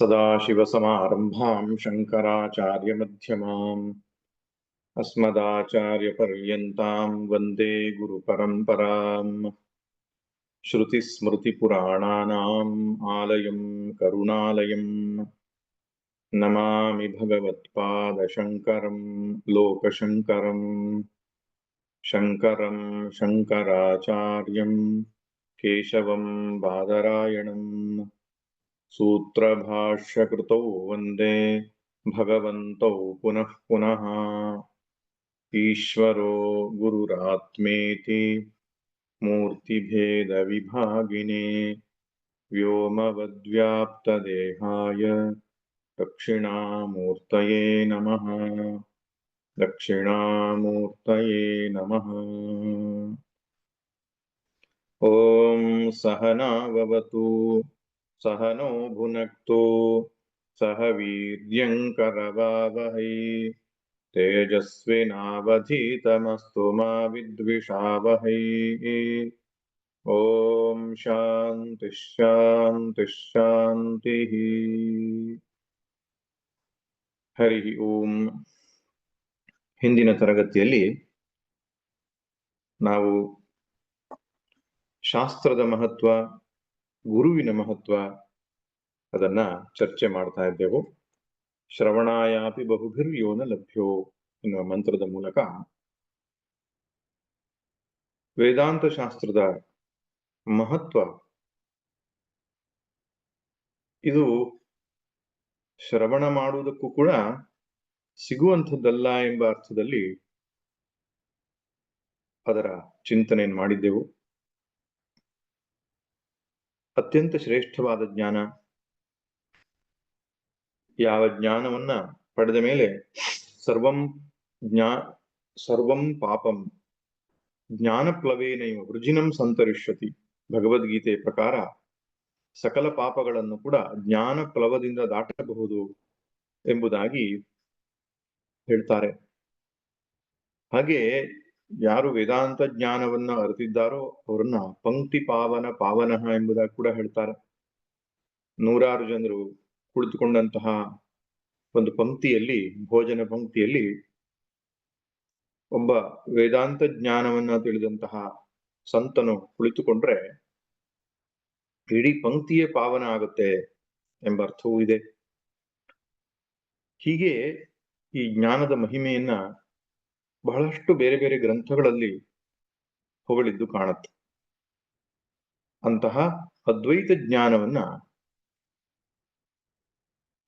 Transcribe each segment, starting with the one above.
सदाशिवसमारम्भां शङ्कराचार्यमध्यमाम् अस्मदाचार्यपर्यन्तां वन्दे गुरुपरम्पराम्। श्रुतिस्मृतिपुराणानाम् आलयं करुणालयं नमामि भगवत्पादशङ्करं लोकशङ्करम्। शङ्करं शङ्कराचार्यं केशवं बादरायणम् सूत्रभाष्यकृतौ वन्दे भगवन्तौ पुनः पुनः। ईश्वरो गुरुरात्मेति मूर्तिभेदविभागिने व्योमवद्व्याप्तदेहाय दक्षिणामूर्तये नमः। दक्षिणामूर्तये नमः। ॐ सहना भवतु सहनो भुनक्तु सह वीर्यङ्करवावहै तेजस्विनावधीतमस्तु मा विद्विषावहै। ॐ शान्तिः शान्तिः शान्तिः। ಹರಿ ಓಂ. ಹಿಂದಿನ ತರಗತಿಯಲ್ಲಿ ನಾವು ಶಾಸ್ತ್ರದ ಮಹತ್ವ, ಗುರುವಿನ ಮಹತ್ವ ಅದನ್ನ ಚರ್ಚೆ ಮಾಡ್ತಾ ಇದ್ದೆವು. ಶ್ರವಣಾಯಾಪಿ ಬಹುಭಿರ್ಯೋ ನ ಲಭ್ಯೋ ಎನ್ನುವ ಮಂತ್ರದ ಮೂಲಕ ವೇದಾಂತ ಶಾಸ್ತ್ರದ ಮಹತ್ವ ಇದು ಶ್ರವಣ ಮಾಡುವುದಕ್ಕೂ ಕೂಡ ಸಿಗುವಂಥದ್ದಲ್ಲ ಎಂಬ ಅರ್ಥದಲ್ಲಿ ಅದರ ಚಿಂತನೆಯನ್ನು ಮಾಡಿದ್ದೆವು. ಅತ್ಯಂತ ಶ್ರೇಷ್ಠವಾದ ಜ್ಞಾನ, ಯಾವ ಜ್ಞಾನವನ್ನ ಪಡೆದ ಮೇಲೆ ಸರ್ವಂ ಪಾಪಂ ಜ್ಞಾನಪ್ಲವೇನೈವ ವೃಜಿನಂ ಸಂತರಿಷ್ಯತಿ. ಭಗವದ್ಗೀತೆಯ ಪ್ರಕಾರ ಸಕಲ ಪಾಪಗಳನ್ನು ಕೂಡ ಜ್ಞಾನ ಪ್ಲವದಿಂದ ದಾಟಬಹುದು ಎಂಬುದಾಗಿ ಹೇಳ್ತಾರೆ. ಹಾಗೆ ಯಾರು ವೇದಾಂತ ಜ್ಞಾನವನ್ನ ಅರಿತಿದ್ದಾರೋ ಅವರನ್ನ ಪಂಕ್ತಿ ಪಾವನಃ ಎಂಬುದಾಗಿ ಕೂಡ ಹೇಳ್ತಾರೆ. ನೂರಾರು ಜನರು ಕುಳಿತುಕೊಂಡಂತಹ ಒಂದು ಪಂಕ್ತಿಯಲ್ಲಿ, ಭೋಜನ ಪಂಕ್ತಿಯಲ್ಲಿ ಒಬ್ಬ ವೇದಾಂತ ಜ್ಞಾನವನ್ನ ತಿಳಿದಂತಹ ಸಂತನು ಕುಳಿತುಕೊಂಡ್ರೆ ಇಡೀ ಪಂಕ್ತಿಯೇ ಪಾವನ ಆಗುತ್ತೆ ಎಂಬ ಅರ್ಥವೂ ಇದೆ. ಹೀಗೆ ಈ ಜ್ಞಾನದ ಮಹಿಮೆಯನ್ನ ಬಹಳಷ್ಟು ಬೇರೆ ಬೇರೆ ಗ್ರಂಥಗಳಲ್ಲಿ ಹೊಗಳಿದ್ದು ಕಾಣುತ್ತೆ. ಅಂತಹ ಅದ್ವೈತ ಜ್ಞಾನವನ್ನ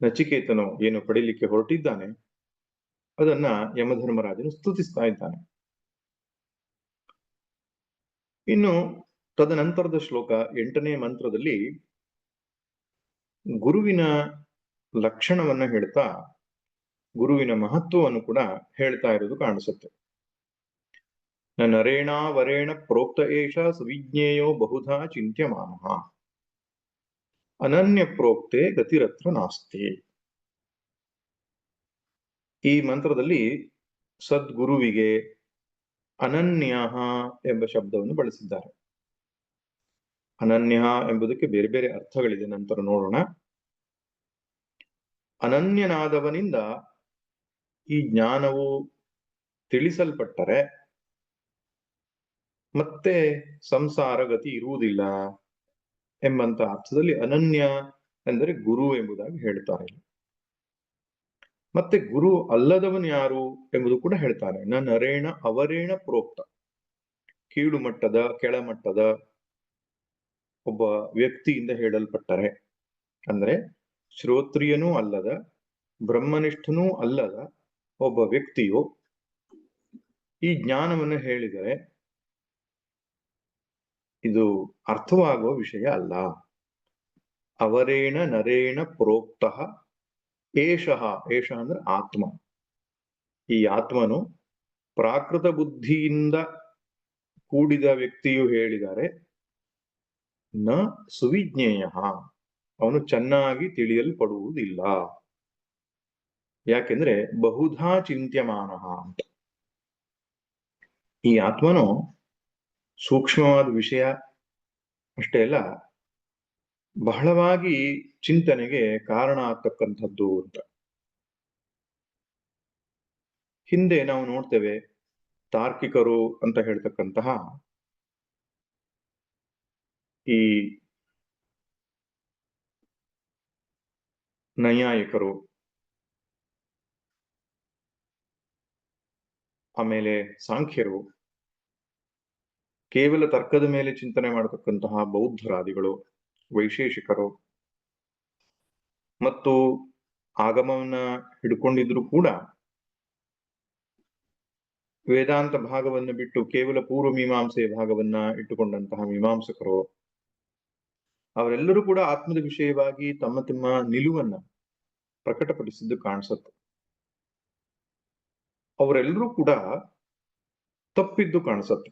ನಚಿಕೇತನು ಏನು ಪಡೀಲಿಕ್ಕೆ ಹೊರಟಿದ್ದಾನೆ ಅದನ್ನ ಯಮಧರ್ಮರಾಜನು ಸ್ತುತಿಸ್ತಾ ಇದ್ದಾನೆ. ಇನ್ನು ತದನಂತರದ ಶ್ಲೋಕ 8ನೇ ಮಂತ್ರದಲ್ಲಿ ಗುರುವಿನ ಲಕ್ಷಣವನ್ನ ಹೇಳ್ತಾ ಗುರುವಿನ ಮಹತ್ವವನ್ನು ಕೂಡ ಹೇಳ್ತಾ ಇರೋದು ಕಾಣಿಸುತ್ತೆ. ನರೇಣಾ ವರೇಣ ಪ್ರೋಕ್ತ ಏಷ ಸುವಿಜ್ಞೇಯೋ ಬಹುಧಾ ಚಿಂತ್ಯಮಾನಃ ಅನನ್ಯ ಪ್ರೋಕ್ತೆ ಗತಿರತ್ರ ನಾಸ್ತಿ. ಈ ಮಂತ್ರದಲ್ಲಿ ಸದ್ಗುರುವಿಗೆ ಅನನ್ಯ ಎಂಬ ಶಬ್ದವನ್ನು ಬಳಸಿದ್ದಾರೆ. ಅನನ್ಯ ಎಂಬುದಕ್ಕೆ ಬೇರೆ ಬೇರೆ ಅರ್ಥಗಳಿದೆ, ನಂತರ ನೋಡೋಣ. ಅನನ್ಯನಾದವನಿಂದ ಈ ಜ್ಞಾನವು ತಿಳಿಸಲ್ಪಟ್ಟರೆ ಮತ್ತೆ ಸಂಸಾರ ಗತಿ ಇರುವುದಿಲ್ಲ ಎಂಬಂತ ಅರ್ಥದಲ್ಲಿ ಅನನ್ಯ ಎಂದರೆ ಗುರು ಎಂಬುದಾಗಿ ಹೇಳ್ತಾರೆ. ಮತ್ತೆ ಗುರು ಅಲ್ಲದವನು ಯಾರು ಎಂಬುದು ಕೂಡ ಹೇಳ್ತಾರೆ. ನರೇಣ ಅವರೇಣ ಪ್ರೋಕ್ತ, ಕೀಳು ಮಟ್ಟದ ಕೆಳಮಟ್ಟದ ಒಬ್ಬ ವ್ಯಕ್ತಿಯಿಂದ ಹೇಳಲ್ಪಟ್ಟರೆ, ಅಂದ್ರೆ ಶ್ರೋತ್ರಿಯನೂ ಅಲ್ಲದ ಬ್ರಹ್ಮನಿಷ್ಠನೂ ಅಲ್ಲದ ಒಬ್ಬ ವ್ಯಕ್ತಿಯು ಈ ಜ್ಞಾನವನ್ನು ಹೇಳಿದರೆ ಇದು ಅರ್ಥವಾಗುವ ವಿಷಯ ಅಲ್ಲ. ಅವರೇಣ ನರೇಣ ಪ್ರೋಕ್ತ ಏಷಃ ಅಂದ್ರೆ ಆತ್ಮ. ಈ ಆತ್ಮನು ಪ್ರಾಕೃತ ಬುದ್ಧಿಯಿಂದ ಕೂಡಿದ ವ್ಯಕ್ತಿಯು ಹೇಳಿದರೆ ನ ಸುವಿಜ್ಞೇಯ, ಅವನು ಚೆನ್ನಾಗಿ ತಿಳಿಯಲ್ಪಡುವುದಿಲ್ಲ. ಯಾಕೆಂದ್ರೆ ಬಹುಧಾ ಚಿಂತ್ಯಮಾನ ಅಂತ. ಈ ಆತ್ಮನು ಸೂಕ್ಷ್ಮವಾದ ವಿಷಯ ಅಷ್ಟೇ ಅಲ್ಲ, ಬಹಳವಾಗಿ ಚಿಂತನೆಗೆ ಕಾರಣ ಆಗ್ತಕ್ಕಂಥದ್ದು ಅಂತ. ಹಿಂದೆ ನಾವು ನೋಡ್ತೇವೆ ತಾರ್ಕಿಕರು ಅಂತ ಹೇಳ್ತಕ್ಕಂತಹ ಈ ನೈಯಾಯಿಕರು, ಆಮೇಲೆ ಸಾಂಖ್ಯರು, ಕೇವಲ ತರ್ಕದ ಮೇಲೆ ಚಿಂತನೆ ಮಾಡತಕ್ಕಂತಹ ಬೌದ್ಧರಾದಿಗಳು, ವೈಶೇಷಿಕರು ಮತ್ತು ಆಗಮವನ್ನ ಹಿಡ್ಕೊಂಡಿದ್ರು ಕೂಡ ವೇದಾಂತ ಭಾಗವನ್ನು ಬಿಟ್ಟು ಕೇವಲ ಪೂರ್ವ ಮೀಮಾಂಸೆಯ ಭಾಗವನ್ನ ಇಟ್ಟುಕೊಂಡಂತಹ ಮೀಮಾಂಸಕರು, ಅವರೆಲ್ಲರೂ ಕೂಡ ಆತ್ಮದ ವಿಷಯವಾಗಿ ತಮ್ಮ ತಮ್ಮ ನಿಲುವನ್ನ ಪ್ರಕಟಪಡಿಸಿದ್ದು ಕಾಣಿಸುತ್ತೆ. ಅವರೆಲ್ಲರೂ ಕೂಡ ತಪ್ಪಿದ್ದು ಕಾಣಿಸುತ್ತೆ.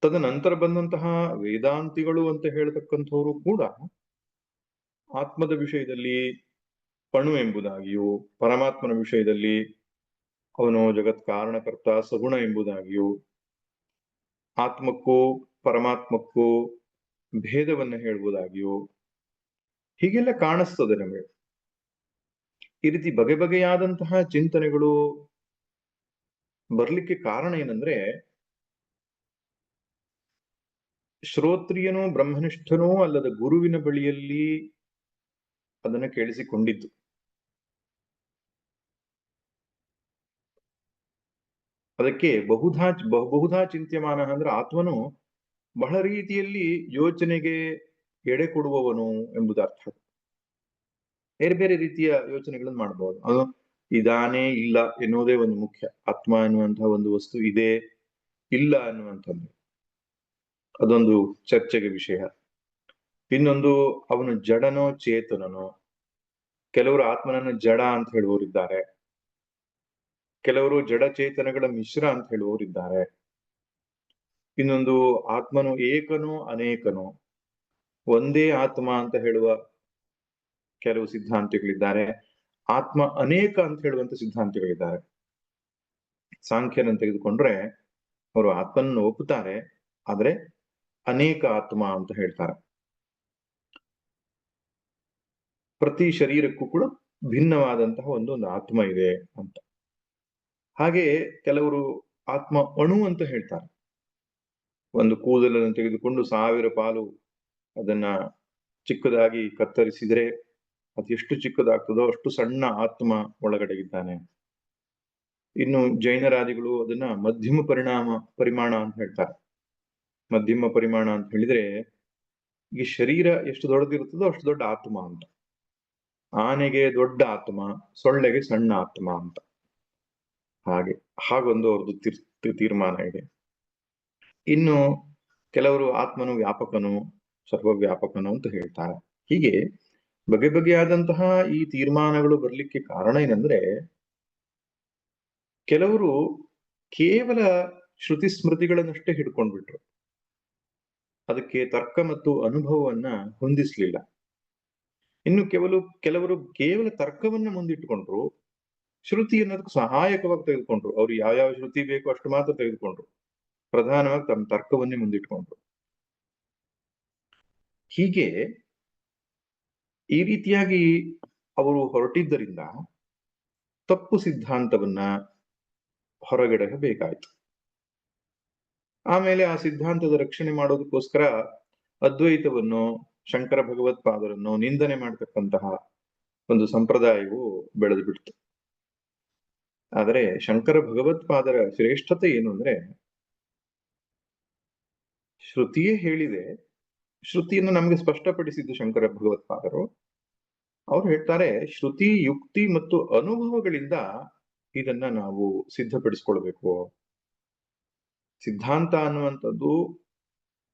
ತದನಂತರ ಬಂದಂತಹ ವೇದಾಂತಿಗಳು ಅಂತ ಹೇಳ್ತಕ್ಕಂಥವರು ಕೂಡ ಆತ್ಮದ ವಿಷಯದಲ್ಲಿ ಪಣು ಎಂಬುದಾಗಿಯೂ, ಪರಮಾತ್ಮನ ವಿಷಯದಲ್ಲಿ ಅವನು ಜಗತ್ ಕಾರಣಕರ್ತ ಸಗುಣ ಎಂಬುದಾಗಿಯೂ, ಆತ್ಮಕ್ಕೂ ಪರಮಾತ್ಮಕ್ಕೂ ಭೇದವನ್ನ ಹೇಳುವುದಾಗಿಯೂ ಹೀಗೆಲ್ಲ ಕಾಣಿಸ್ತದೆ ನಮಗೆ. ಈ ರೀತಿ ಬಗೆ ಬಗೆಯಾದಂತಹ ಚಿಂತನೆಗಳು ಬರ್ಲಿಕ್ಕೆ ಕಾರಣ ಏನಂದ್ರೆ, ಶ್ರೋತ್ರಿಯನೂ ಬ್ರಹ್ಮನಿಷ್ಠನೂ ಅಲ್ಲದ ಗುರುವಿನ ಬಳಿಯಲ್ಲಿ ಅದನ್ನ ಕೇಳಿಸಿಕೊಂಡಿದ್ದು. ಅದಕ್ಕೆ ಬಹುಧಾ ಚಿಂತ್ಯಮಾನ ಅಂದ್ರೆ ಆತ್ಮನು ಬಹಳ ರೀತಿಯಲ್ಲಿ ಯೋಚನೆಗೆ ಎಡೆ ಕೊಡುವವನು ಎಂಬುದು ಅರ್ಥ. ಬೇರೆ ಬೇರೆ ರೀತಿಯ ಯೋಚನೆಗಳನ್ನು ಮಾಡಬಹುದು. ಅದು ಇದಾನೇ ಇಲ್ಲ ಎನ್ನುವುದೇ ಒಂದು ಮುಖ್ಯ. ಆತ್ಮ ಎನ್ನುವಂತಹ ಒಂದು ವಸ್ತು ಇದೆ ಇಲ್ಲ ಅನ್ನುವಂಥದ್ದು ಅದೊಂದು ಚರ್ಚೆಗೆ ವಿಷಯ. ಇನ್ನೊಂದು, ಅವನು ಜಡನೋ ಚೇತನನೋ. ಕೆಲವರು ಆತ್ಮನನ್ನು ಜಡ ಅಂತ ಹೇಳುವವರಿದ್ದಾರೆ, ಕೆಲವರು ಜಡ ಚೇತನಗಳ ಮಿಶ್ರ ಅಂತ ಹೇಳುವವರಿದ್ದಾರೆ. ಇನ್ನೊಂದು, ಆತ್ಮನು ಏಕನೋ ಅನೇಕನೋ, ಒಂದೇ ಆತ್ಮ ಅಂತ ಹೇಳುವ ಕೆಲವು ಸಿದ್ಧಾಂತಿಗಳಿದ್ದಾರೆ, ಆತ್ಮ ಅನೇಕ ಅಂತ ಹೇಳುವಂತ ಸಿದ್ಧಾಂತಿಗಳಿದ್ದಾರೆ. ಸಾಂಖ್ಯನನ್ನು ತೆಗೆದುಕೊಂಡ್ರೆ ಅವರು ಆತ್ಮನನ್ನು ಒಪ್ಪುತ್ತಾರೆ, ಆದ್ರೆ ಅನೇಕ ಆತ್ಮ ಅಂತ ಹೇಳ್ತಾರೆ. ಪ್ರತಿ ಶರೀರಕ್ಕೂ ಕೂಡ ಭಿನ್ನವಾದಂತಹ ಒಂದು ಆತ್ಮ ಇದೆ ಅಂತ. ಹಾಗೆ ಕೆಲವರು ಆತ್ಮ ಅಣು ಅಂತ ಹೇಳ್ತಾರೆ. ಒಂದು ಕೂದಲನ್ನು ತೆಗೆದುಕೊಂಡು 1000 ಪಾಲು ಅದನ್ನ ಚಿಕ್ಕದಾಗಿ ಕತ್ತರಿಸಿದ್ರೆ ಅದು ಎಷ್ಟು ಚಿಕ್ಕದಾಗ್ತದೋ ಅಷ್ಟು ಸಣ್ಣ ಆತ್ಮ ಒಳಗಡೆ ಇದ್ದಾನೆ. ಇನ್ನು ಜೈನರಾದಿಗಳು ಅದನ್ನ ಮಧ್ಯಮ ಪರಿಮಾಣ ಅಂತ ಹೇಳ್ತಾರೆ. ಮಧ್ಯಮ ಪರಿಮಾಣ ಅಂತ ಹೇಳಿದ್ರೆ ಈ ಶರೀರ ಎಷ್ಟು ದೊಡ್ಡದಿರುತ್ತದೋ ಅಷ್ಟು ದೊಡ್ಡ ಆತ್ಮ ಅಂತ. ಆನೆಗೆ ದೊಡ್ಡ ಆತ್ಮ, ಸೊಳ್ಳೆಗೆ ಸಣ್ಣ ಆತ್ಮ ಅಂತ. ಹಾಗೊಂದು ಅವ್ರದ್ದು ತೀರ್ಮಾನ ಇದೆ. ಇನ್ನು ಕೆಲವರು ಆತ್ಮನು ವ್ಯಾಪಕನು, ಸರ್ವವ್ಯಾಪಕನು ಅಂತ ಹೇಳ್ತಾರೆ. ಹೀಗೆ ಬಗೆ ಬಗೆಯಾದಂತಹ ಈ ತೀರ್ಮಾನಗಳು ಬರ್ಲಿಕ್ಕೆ ಕಾರಣ ಏನಂದ್ರೆ, ಕೆಲವರು ಕೇವಲ ಶ್ರುತಿ ಸ್ಮೃತಿಗಳನ್ನಷ್ಟೇ ಹಿಡ್ಕೊಂಡ್ಬಿಟ್ರು, ಅದಕ್ಕೆ ತರ್ಕ ಮತ್ತು ಅನುಭವವನ್ನ ಹೊಂದಿಸ್ಲಿಲ್ಲ. ಇನ್ನು ಕೆಲವರು ಕೇವಲ ತರ್ಕವನ್ನ ಮುಂದಿಟ್ಟುಕೊಂಡ್ರು, ಶ್ರುತಿ ಅನ್ನೋದಕ್ಕೆ ಸಹಾಯಕವಾಗಿ ತೆಗೆದುಕೊಂಡ್ರು. ಅವ್ರು ಯಾವ್ಯಾವ ಶ್ರುತಿ ಬೇಕೋ ಅಷ್ಟು ಮಾತ್ರ ತೆಗೆದುಕೊಂಡ್ರು, ಪ್ರಧಾನವಾಗಿ ತಮ್ಮ ತರ್ಕವನ್ನೇ ಮುಂದಿಟ್ಕೊಂಡ್ರು. ಹೀಗೆ ಈ ರೀತಿಯಾಗಿ ಅವರು ಹೊರಟಿದ್ದರಿಂದ ತಪ್ಪು ಸಿದ್ಧಾಂತವನ್ನ ಹೊರಗೆಡಬೇಕಾಯ್ತು. ಆಮೇಲೆ ಆ ಸಿದ್ಧಾಂತದ ರಕ್ಷಣೆ ಮಾಡೋದಕ್ಕೋಸ್ಕರ ಅದ್ವೈತವನ್ನು, ಶಂಕರ ಭಗವತ್ಪಾದರನ್ನು ನಿಂದನೆ ಮಾಡತಕ್ಕಂತಹ ಒಂದು ಸಂಪ್ರದಾಯವು ಬೆಳೆದು ಬಿಡ್ತು. ಆದರೆ ಶಂಕರ ಭಗವತ್ಪಾದರ ಶ್ರೇಷ್ಠತೆ ಏನು ಅಂದ್ರೆ, ಶ್ರುತಿಯೇ ಹೇಳಿದೆ, ಶ್ರುತಿಯನ್ನು ನಮಗೆ ಸ್ಪಷ್ಟಪಡಿಸಿದ್ದು ಶಂಕರ ಭಗವತ್ಪಾದರು. ಅವ್ರು ಹೇಳ್ತಾರೆ, ಶ್ರುತಿ, ಯುಕ್ತಿ ಮತ್ತು ಅನುಭವಗಳಿಂದ ಇದನ್ನ ನಾವು ಸಿದ್ಧಪಡಿಸ್ಕೊಳ್ಬೇಕು. ಸಿದ್ಧಾಂತ ಅನ್ನುವಂಥದ್ದು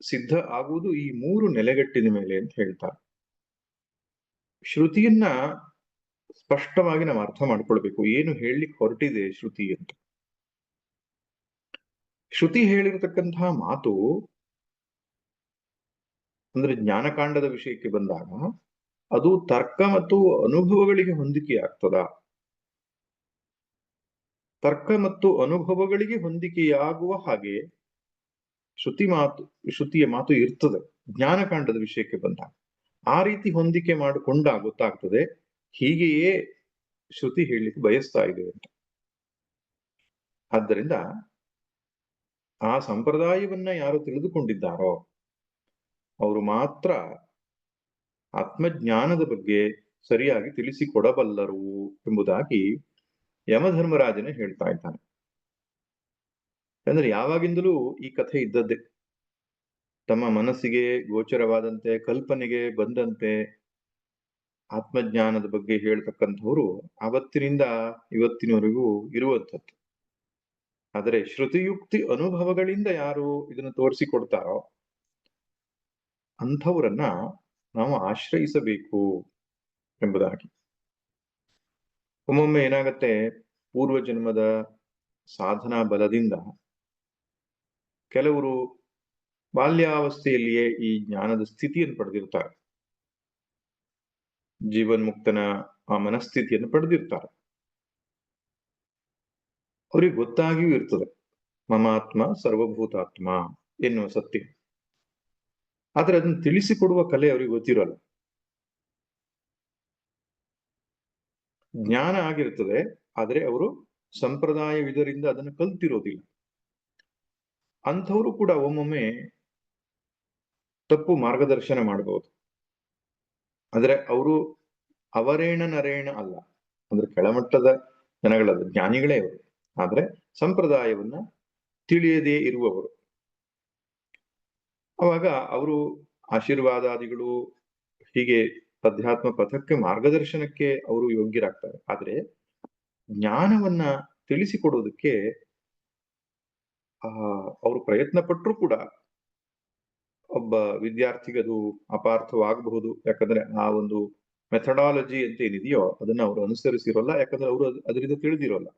ಸಿದ್ಧ ಆಗುವುದು ಈ 3 ನೆಲೆಗಟ್ಟಿನ ಮೇಲೆ ಅಂತ ಹೇಳ್ತಾರೆ. ಶ್ರುತಿಯನ್ನ ಸ್ಪಷ್ಟವಾಗಿ ನಾವು ಅರ್ಥ ಮಾಡ್ಕೊಳ್ಬೇಕು, ಏನು ಹೇಳಲಿಕ್ಕೆ ಹೊರಟಿದೆ ಶ್ರುತಿ ಅಂತ. ಶ್ರುತಿ ಹೇಳಿರತಕ್ಕಂತಹ ಮಾತು ಅಂದ್ರೆ ಜ್ಞಾನಕಾಂಡದ ವಿಷಯಕ್ಕೆ ಬಂದಾಗ ಅದು ತರ್ಕ ಮತ್ತು ಅನುಭವಗಳಿಗೆ ಹೊಂದಿಕೆ ಆಗ್ತದ. ತರ್ಕ ಮತ್ತು ಅನುಭವಗಳಿಗೆ ಹೊಂದಿಕೆಯಾಗುವ ಹಾಗೆ ಶ್ರುತಿಯ ಮಾತು ಇರ್ತದೆ. ಜ್ಞಾನಕಾಂಡದ ವಿಷಯಕ್ಕೆ ಬಂದಾಗ ಆ ರೀತಿ ಹೊಂದಿಕೆ ಮಾಡಿಕೊಂಡಾಗ ಗೊತ್ತಾಗ್ತದೆ ಹೀಗೆಯೇ ಶ್ರುತಿ ಹೇಳಲಿಕ್ಕೆ ಬಯಸ್ತಾ ಇದೆ ಅಂತ. ಆದ್ದರಿಂದ ಆ ಸಂಪ್ರದಾಯವನ್ನ ಯಾರು ತಿಳಿದುಕೊಂಡಿದ್ದಾರೋ ಅವರು ಮಾತ್ರ ಆತ್ಮಜ್ಞಾನದ ಬಗ್ಗೆ ಸರಿಯಾಗಿ ತಿಳಿಸಿಕೊಡಬಲ್ಲರು ಎಂಬುದಾಗಿ ಯಮಧರ್ಮರಾಜನೇ ಹೇಳ್ತಾ ಇದ್ದಾನೆ. ಅಂದ್ರೆ ಯಾವಾಗಿಂದಲೂ ಈ ಕಥೆ ಇದ್ದದ್ದೇ. ತಮ್ಮ ಮನಸ್ಸಿಗೆ ಗೋಚರವಾದಂತೆ ಕಲ್ಪನೆಗೆ ಬಂದಂತೆ ಆತ್ಮಜ್ಞಾನದ ಬಗ್ಗೆ ಹೇಳ್ತಕ್ಕಂಥವ್ರು ಆವತ್ತಿನಿಂದ ಇವತ್ತಿನವರೆಗೂ ಇರುವಂಥದ್ದು. ಆದರೆ ಶ್ರುತಿಯುಕ್ತಿ ಅನುಭವಗಳಿಂದ ಯಾರು ಇದನ್ನು ತೋರಿಸಿಕೊಡ್ತಾರೋ ಅಂಥವರನ್ನ ನಾವು ಆಶ್ರಯಿಸಬೇಕು ಎಂಬುದಾಗಿ. ಒಮ್ಮೊಮ್ಮೆ ಏನಾಗತ್ತೆ, ಪೂರ್ವ ಜನ್ಮದ ಸಾಧನಾ ಬಲದಿಂದ ಕೆಲವರು ಬಾಲ್ಯಾವಸ್ಥೆಯಲ್ಲಿಯೇ ಈ ಜ್ಞಾನದ ಸ್ಥಿತಿಯನ್ನು ಪಡೆದಿರ್ತಾರೆ, ಜೀವನ್ಮುಕ್ತನ ಆ ಮನಸ್ಥಿತಿಯನ್ನು ಪಡೆದಿರ್ತಾರೆ. ಅವ್ರಿಗೆ ಗೊತ್ತಾಗಿಯೂ ಇರ್ತದೆ ಮಮಾತ್ಮ ಸರ್ವಭೂತಾತ್ಮ ಎನ್ನುವ ಸತ್ಯ. ಆದ್ರೆ ಅದನ್ನು ತಿಳಿಸಿಕೊಡುವ ಕಲೆ ಅವ್ರಿಗೆ ಗೊತ್ತಿರೋಲ್ಲ. ಜ್ಞಾನ ಆಗಿರ್ತದೆ, ಆದ್ರೆ ಅವರು ಸಂಪ್ರದಾಯವಿದರಿಂದ ಅದನ್ನು ಕಲ್ತಿರೋದಿಲ್ಲ. ಅಂಥವರು ಕೂಡ ಒಮ್ಮೊಮ್ಮೆ ತಪ್ಪು ಮಾರ್ಗದರ್ಶನ ಮಾಡಬಹುದು. ಆದ್ರೆ ಅವರು ಅವರೇಣ ನರೇಣ ಅಲ್ಲ, ಅಂದ್ರೆ ಕೆಳಮಟ್ಟದ ಜನಗಳಲ್ಲ, ಜ್ಞಾನಿಗಳೇ ಅವರು. ಆದ್ರೆ ಸಂಪ್ರದಾಯವನ್ನ ತಿಳಿಯದೇ ಇರುವವರು. ಅವಾಗ ಅವರು ಆಶೀರ್ವಾದಾದಿಗಳು ಹೀಗೆ ಅಧ್ಯಾತ್ಮ ಪಥಕ್ಕೆ ಮಾರ್ಗದರ್ಶನಕ್ಕೆ ಅವರು ಯೋಗ್ಯರಾಗ್ತಾರೆ. ಆದ್ರೆ ಜ್ಞಾನವನ್ನ ತಿಳಿಸಿಕೊಡೋದಕ್ಕೆ ಅವರು ಪ್ರಯತ್ನ ಪಟ್ಟರು ಕೂಡ ಒಬ್ಬ ವಿದ್ಯಾರ್ಥಿಗೆ ಅದು ಅಪಾರ್ಥವಾಗಬಹುದು. ಯಾಕಂದ್ರೆ ಆ ಒಂದು ಮೆಥಡಾಲಜಿ ಅಂತ ಏನಿದೆಯೋ ಅದನ್ನ ಅವರು ಅನುಸರಿಸಿರೋಲ್ಲ, ಯಾಕಂದ್ರೆ ಅವರು ಅದರಿಂದ ತಿಳಿದಿರೋಲ್ಲ.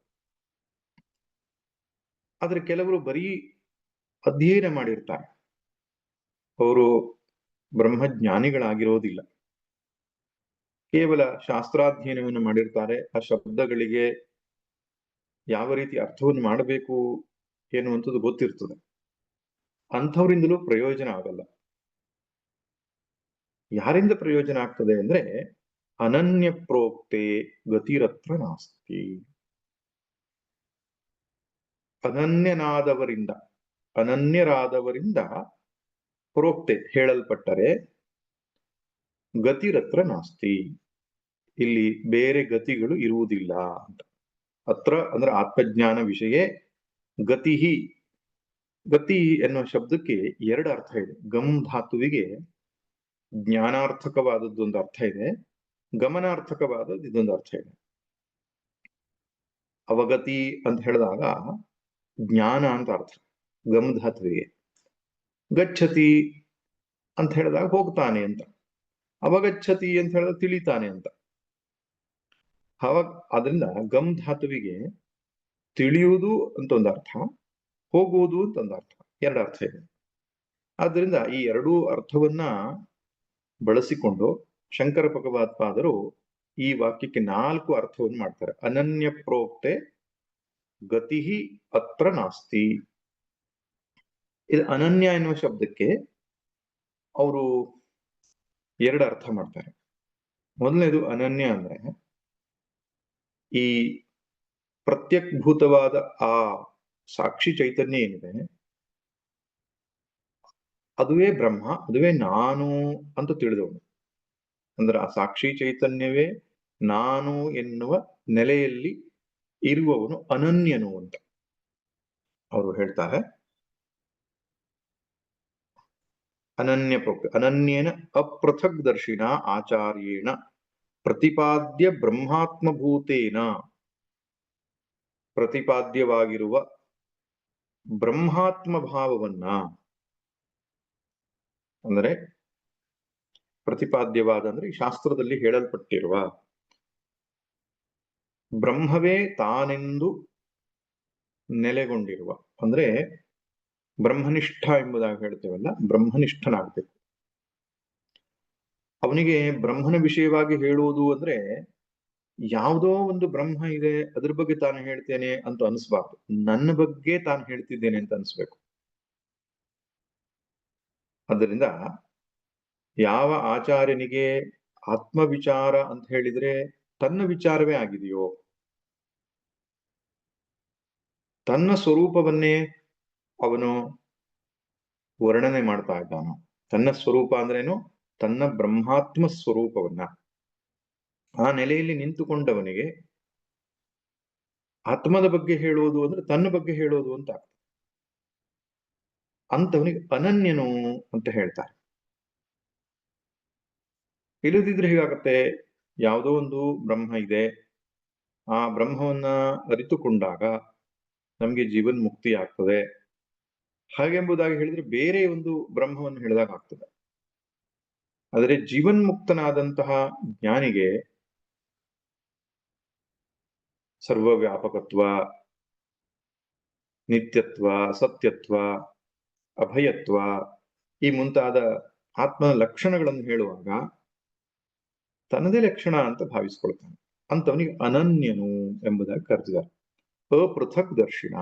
ಆದ್ರೆ ಕೆಲವರು ಬರೀ ಅಧ್ಯಯನ ಮಾಡಿರ್ತಾರೆ, ಅವರು ಬ್ರಹ್ಮಜ್ಞಾನಿಗಳಾಗಿರೋದಿಲ್ಲ. ಕೇವಲ ಶಾಸ್ತ್ರಾಧ್ಯಯನವನ್ನು ಮಾಡಿರ್ತಾರೆ, ಆ ಶಬ್ದಗಳಿಗೆ ಯಾವ ರೀತಿ ಅರ್ಥವನ್ನು ಮಾಡಬೇಕು ಎನ್ನುವಂಥದ್ದು ಗೊತ್ತಿರ್ತದೆ. ಅಂಥವರಿಂದಲೂ ಪ್ರಯೋಜನ ಆಗಲ್ಲ. ಯಾರಿಂದ ಪ್ರಯೋಜನ ಆಗ್ತದೆ ಅಂದ್ರೆ ಅನನ್ಯ ಪ್ರೋಕ್ತೆ ಗತಿರತ್ರ ನಾಸ್ತಿ. ಅನನ್ಯರಾದವರಿಂದ ಪ್ರೋಕ್ತೆ ಹೇಳಲ್ಪಟ್ಟರೆ ಗತಿರತ್ರ ನಾಸ್ತಿ, ಇಲ್ಲಿ ಬೇರೆ ಗತಿಗಳು ಇರುವುದಿಲ್ಲ ಅಂತ. ಅತ್ರ ಅಂದ್ರೆ ಆತ್ಮಜ್ಞಾನ ವಿಷಯ ಗತಿಹಿ. ಗತಿ ಎನ್ನುವ ಶಬ್ದಕ್ಕೆ ಎರಡು ಅರ್ಥ ಇದೆ. ಗಮ್ ಧಾತುವಿಗೆ ಜ್ಞಾನಾರ್ಥಕವಾದದ್ದೊಂದು ಅರ್ಥ ಇದೆ, ಗಮನಾರ್ಥಕವಾದದ್ದು ಇದೊಂದು ಅರ್ಥ ಇದೆ. ಅವಗತಿ ಅಂತ ಹೇಳಿದಾಗ ಜ್ಞಾನ ಅಂತ ಅರ್ಥ ಗಮ್ ಧಾತುವಿಗೆ. ಗಚ್ಚತಿ ಅಂತ ಹೇಳಿದಾಗ ಹೋಗ್ತಾನೆ ಅಂತ, ಅವಗಚ್ಚತಿ ಅಂತ ಹೇಳಿದಾಗ ತಿಳಿತಾನೆ ಅಂತ. ಅದರಿಂದ ಗಮ್ ಧಾತುವಿಗೆ ತಿಳಿಯುವುದು ಅಂತ ಒಂದು ಅರ್ಥ, ಹೋಗುವುದು ಅಂತ ಒಂದು ಅರ್ಥ, ಎರಡು ಅರ್ಥ ಇದೆ. ಆದ್ದರಿಂದ ಈ ಎರಡೂ ಅರ್ಥವನ್ನ ಬಳಸಿಕೊಂಡು ಶಂಕರ ಭಗವತ್ಪಾದರು ಈ ವಾಕ್ಯಕ್ಕೆ 4 ಅರ್ಥವನ್ನು ಮಾಡ್ತಾರೆ. ಅನನ್ಯ ಪ್ರೋಕ್ತೆ ಗತಿಹಿ ಅತ್ರ ನಾಸ್ತಿ. ಇದು ಅನನ್ಯ ಎನ್ನುವ ಶಬ್ದಕ್ಕೆ ಅವರು ಎರಡು ಅರ್ಥ ಮಾಡ್ತಾರೆ. ಮೊದಲನೇದು ಅನನ್ಯ ಅಂದ್ರೆ ಈ ಪ್ರತ್ಯಗ್ಭೂತವಾದ ಆ ಸಾಕ್ಷಿ ಚೈತನ್ಯ ಏನಿದೆ ಅದುವೇ ಬ್ರಹ್ಮ, ಅದುವೇ ನಾನು ಅಂತ ತಿಳಿದವನು. ಅಂದ್ರೆ ಆ ಸಾಕ್ಷಿ ಚೈತನ್ಯವೇ ನಾನು ಎನ್ನುವ ನೆಲೆಯಲ್ಲಿ ಇರುವವನು ಅನನ್ಯನು ಅಂತ ಅವರು ಹೇಳ್ತಾರೆ. ಅನನ್ಯ ಪ್ರೋಕ್ತ ಅನನ್ಯೇನ ಅಪೃಥಕ್ ದರ್ಶಿನ ಆಚಾರ್ಯೇಣ ಪ್ರತಿಪಾದ್ಯ ಬ್ರಹ್ಮಾತ್ಮಭೂತೇನ, ಪ್ರತಿಪಾದ್ಯವಾಗಿರುವ ಬ್ರಹ್ಮಾತ್ಮ ಭಾವವನ್ನ, ಅಂದರೆ ಪ್ರತಿಪಾದ್ಯವಾದ ಅಂದ್ರೆ ಶಾಸ್ತ್ರದಲ್ಲಿ ಹೇಳಲ್ಪಟ್ಟಿರುವ ಬ್ರಹ್ಮವೇ ತಾನೆಂದು ನೆಲೆಗೊಂಡಿರುವ, ಅಂದ್ರೆ ಬ್ರಹ್ಮನಿಷ್ಠ ಎಂಬುದಾಗಿ ಹೇಳ್ತೇವಲ್ಲ, ಬ್ರಹ್ಮನಿಷ್ಠನಾಗ್ಬೇಕು. ಅವನಿಗೆ ಬ್ರಹ್ಮನ ವಿಷಯವಾಗಿ ಹೇಳುವುದು ಅಂದ್ರೆ ಯಾವುದೋ ಒಂದು ಬ್ರಹ್ಮ ಇದೆ ಅದ್ರ ಬಗ್ಗೆ ತಾನು ಹೇಳ್ತೇನೆ ಅಂತ ಅನಿಸ್ಬಾರ್ದು, ನನ್ನ ಬಗ್ಗೆ ತಾನು ಹೇಳ್ತಿದ್ದೇನೆ ಅಂತ ಅನಿಸ್ಬೇಕು. ಅದರಿಂದ ಯಾವ ಆಚಾರ್ಯನಿಗೆ ಆತ್ಮವಿಚಾರ ಅಂತ ಹೇಳಿದ್ರೆ ತನ್ನ ವಿಚಾರವೇ ಆಗಿದೆಯೋ, ತನ್ನ ಸ್ವರೂಪವನ್ನೇ ಅವನು ವರ್ಣನೆ ಮಾಡ್ತಾ ಇದ್ದಾನೋ, ತನ್ನ ಸ್ವರೂಪ ಅಂದ್ರೇನು, ತನ್ನ ಬ್ರಹ್ಮಾತ್ಮ ಸ್ವರೂಪವನ್ನ ಆ ನೆಲೆಯಲ್ಲಿ ನಿಂತುಕೊಂಡವನಿಗೆ ಆತ್ಮದ ಬಗ್ಗೆ ಹೇಳುವುದು ಅಂದ್ರೆ ತನ್ನ ಬಗ್ಗೆ ಹೇಳೋದು ಅಂತ ಅಂತವನಿಗೆ ಅನನ್ಯನು ಅಂತ ಹೇಳ್ತಾರೆ. ಇಲ್ಲದಿದ್ರೆ ಹೇಗಾಗತ್ತೆ, ಯಾವುದೋ ಒಂದು ಬ್ರಹ್ಮ ಇದೆ, ಆ ಬ್ರಹ್ಮವನ್ನ ಅರಿತುಕೊಂಡಾಗ ನಮ್ಗೆ ಜೀವನ್ ಮುಕ್ತಿ ಆಗ್ತದೆ ಹಾಗೆಂಬುದಾಗಿ ಹೇಳಿದ್ರೆ ಬೇರೆ ಒಂದು ಬ್ರಹ್ಮವನ್ನು ಹೇಳಿದಾಗ ಆಗ್ತದೆ. ಆದರೆ ಜೀವನ್ಮುಕ್ತನಾದಂತಹ ಜ್ಞಾನಿಗೆ ಸರ್ವವ್ಯಾಪಕತ್ವ, ನಿತ್ಯತ್ವ, ಸತ್ಯತ್ವ, ಅಭಯತ್ವ ಈ ಮುಂತಾದ ಆತ್ಮನ ಲಕ್ಷಣಗಳನ್ನು ಹೇಳುವಾಗ ತನ್ನದೇ ಲಕ್ಷಣ ಅಂತ ಭಾವಿಸ್ಕೊಳ್ತಾನೆ. ಅಂತವನಿಗೆ ಅನನ್ಯನು ಎಂಬುದಾಗಿ ಕರೆದಿದ್ದಾರೆ. ಅಪೃಥಕ್ ದರ್ಶಿನ,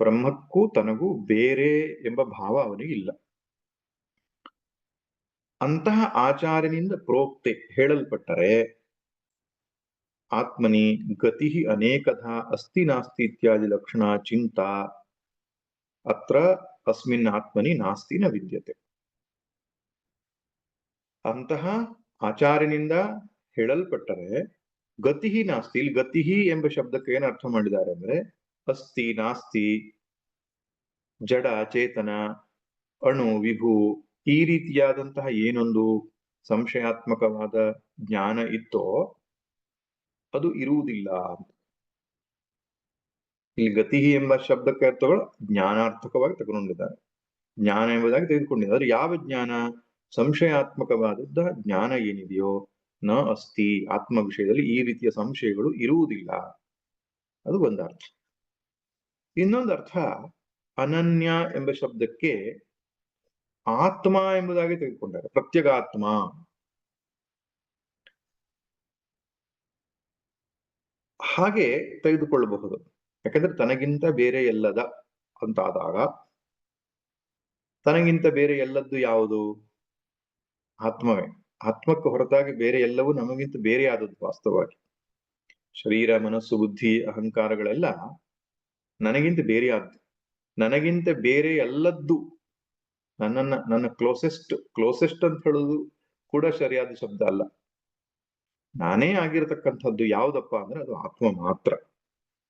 ಬ್ರಹ್ಮಕ್ಕೂ ತನಗೂ ಬೇರೆ ಎಂಬ ಭಾವ ಅವನಿಗೆ ಇಲ್ಲ. ಅಂತಹ ಆಚಾರ್ಯನಿಂದ ಪ್ರೋಕ್ತೆ ಹೇಳಲ್ಪಟ್ಟರೆ ಆತ್ಮನಿ ಗತಿ ಅನೇಕಧ ಅಸ್ತಿ ನಾಸ್ತಿ ಇತ್ಯಾದಿ ಲಕ್ಷಣ ಚಿಂತಾ ಅತ್ರ ಅಸ್ಮಿನ್ ಆತ್ಮನಿ ನಾಸ್ತಿ ನ ವಿದ್ಯತೆ. ಅಂತಹ ಆಚಾರ್ಯನಿಂದ ಹೇಳಲ್ಪಟ್ಟರೆ ಗತಿ ನಾಸ್ತಿ, ಇಲ್ಲಿ ಗತಿ ಎಂಬ ಶಬ್ದಕ್ಕೆ ಏನು ಅರ್ಥ ಮಾಡಿದ್ದಾರೆ ಅಂದ್ರೆ ಅಸ್ತಿ ನಾಸ್ತಿ, ಜಡ ಚೇತನ, ಅಣು ವಿಭು ಈ ರೀತಿಯಾದಂತಹ ಏನೊಂದು ಸಂಶಯಾತ್ಮಕವಾದ ಜ್ಞಾನ ಇತ್ತೋ ಅದು ಇರುವುದಿಲ್ಲ ಅಂತ. ಇಲ್ಲಿ ಗತಿ ಎಂಬ ಶಬ್ದಕ್ಕೆ ಅರ್ಥಗಳು ಜ್ಞಾನಾರ್ಥಕವಾಗಿ ತಗೊಂಡಿದ್ದಾರೆ, ಜ್ಞಾನ ಎಂಬುದಾಗಿ ತೆಗೆದುಕೊಂಡಿದ್ದಾರೆ. ಆದ್ರೆ ಯಾವ ಜ್ಞಾನ? ಸಂಶಯಾತ್ಮಕವಾದದ್ದ ಜ್ಞಾನ ಏನಿದೆಯೋ ನ ಅಸ್ತಿ, ಆತ್ಮ ವಿಷಯದಲ್ಲಿ ಈ ರೀತಿಯ ಸಂಶಯಗಳು ಇರುವುದಿಲ್ಲ, ಅದು ಒಂದರ್ಥ. ಇನ್ನೊಂದು ಅರ್ಥ ಅನನ್ಯ ಎಂಬ ಶಬ್ದಕ್ಕೆ ಆತ್ಮ ಎಂಬುದಾಗಿ ತೆಗೆದುಕೊಂಡಾರೆ, ಪ್ರತ್ಯಗಾತ್ಮ. ಹಾಗೆ ತೆಗೆದುಕೊಳ್ಳಬಹುದು. ಯಾಕಂದ್ರೆ ತನಗಿಂತ ಬೇರೆ ಎಲ್ಲದ ಅಂತಾದಾಗ ತನಗಿಂತ ಬೇರೆ ಎಲ್ಲದ್ದು ಯಾವುದು? ಆತ್ಮವೇ. ಆತ್ಮಕ್ಕೆ ಹೊರತಾಗಿ ಬೇರೆ ಎಲ್ಲವೂ ನಮಗಿಂತ ಬೇರೆ ಆದದ್ದು ವಾಸ್ತವವಾಗಿ. ಶರೀರ, ಮನಸ್ಸು, ಬುದ್ಧಿ, ಅಹಂಕಾರಗಳೆಲ್ಲ ನನಗಿಂತ ಬೇರೆ ಆದ್ದು. ನನಗಿಂತ ಬೇರೆ ಎಲ್ಲದ್ದು, ನನ್ನ ಕ್ಲೋಸೆಸ್ಟ್ ಅಂತ ಹೇಳೋದು ಕೂಡ ಸರಿಯಾದ ಶಬ್ದ ಅಲ್ಲ. ನಾನೇ ಆಗಿರತಕ್ಕಂಥದ್ದು ಯಾವುದಪ್ಪ ಅಂದ್ರೆ ಅದು ಆತ್ಮ ಮಾತ್ರ.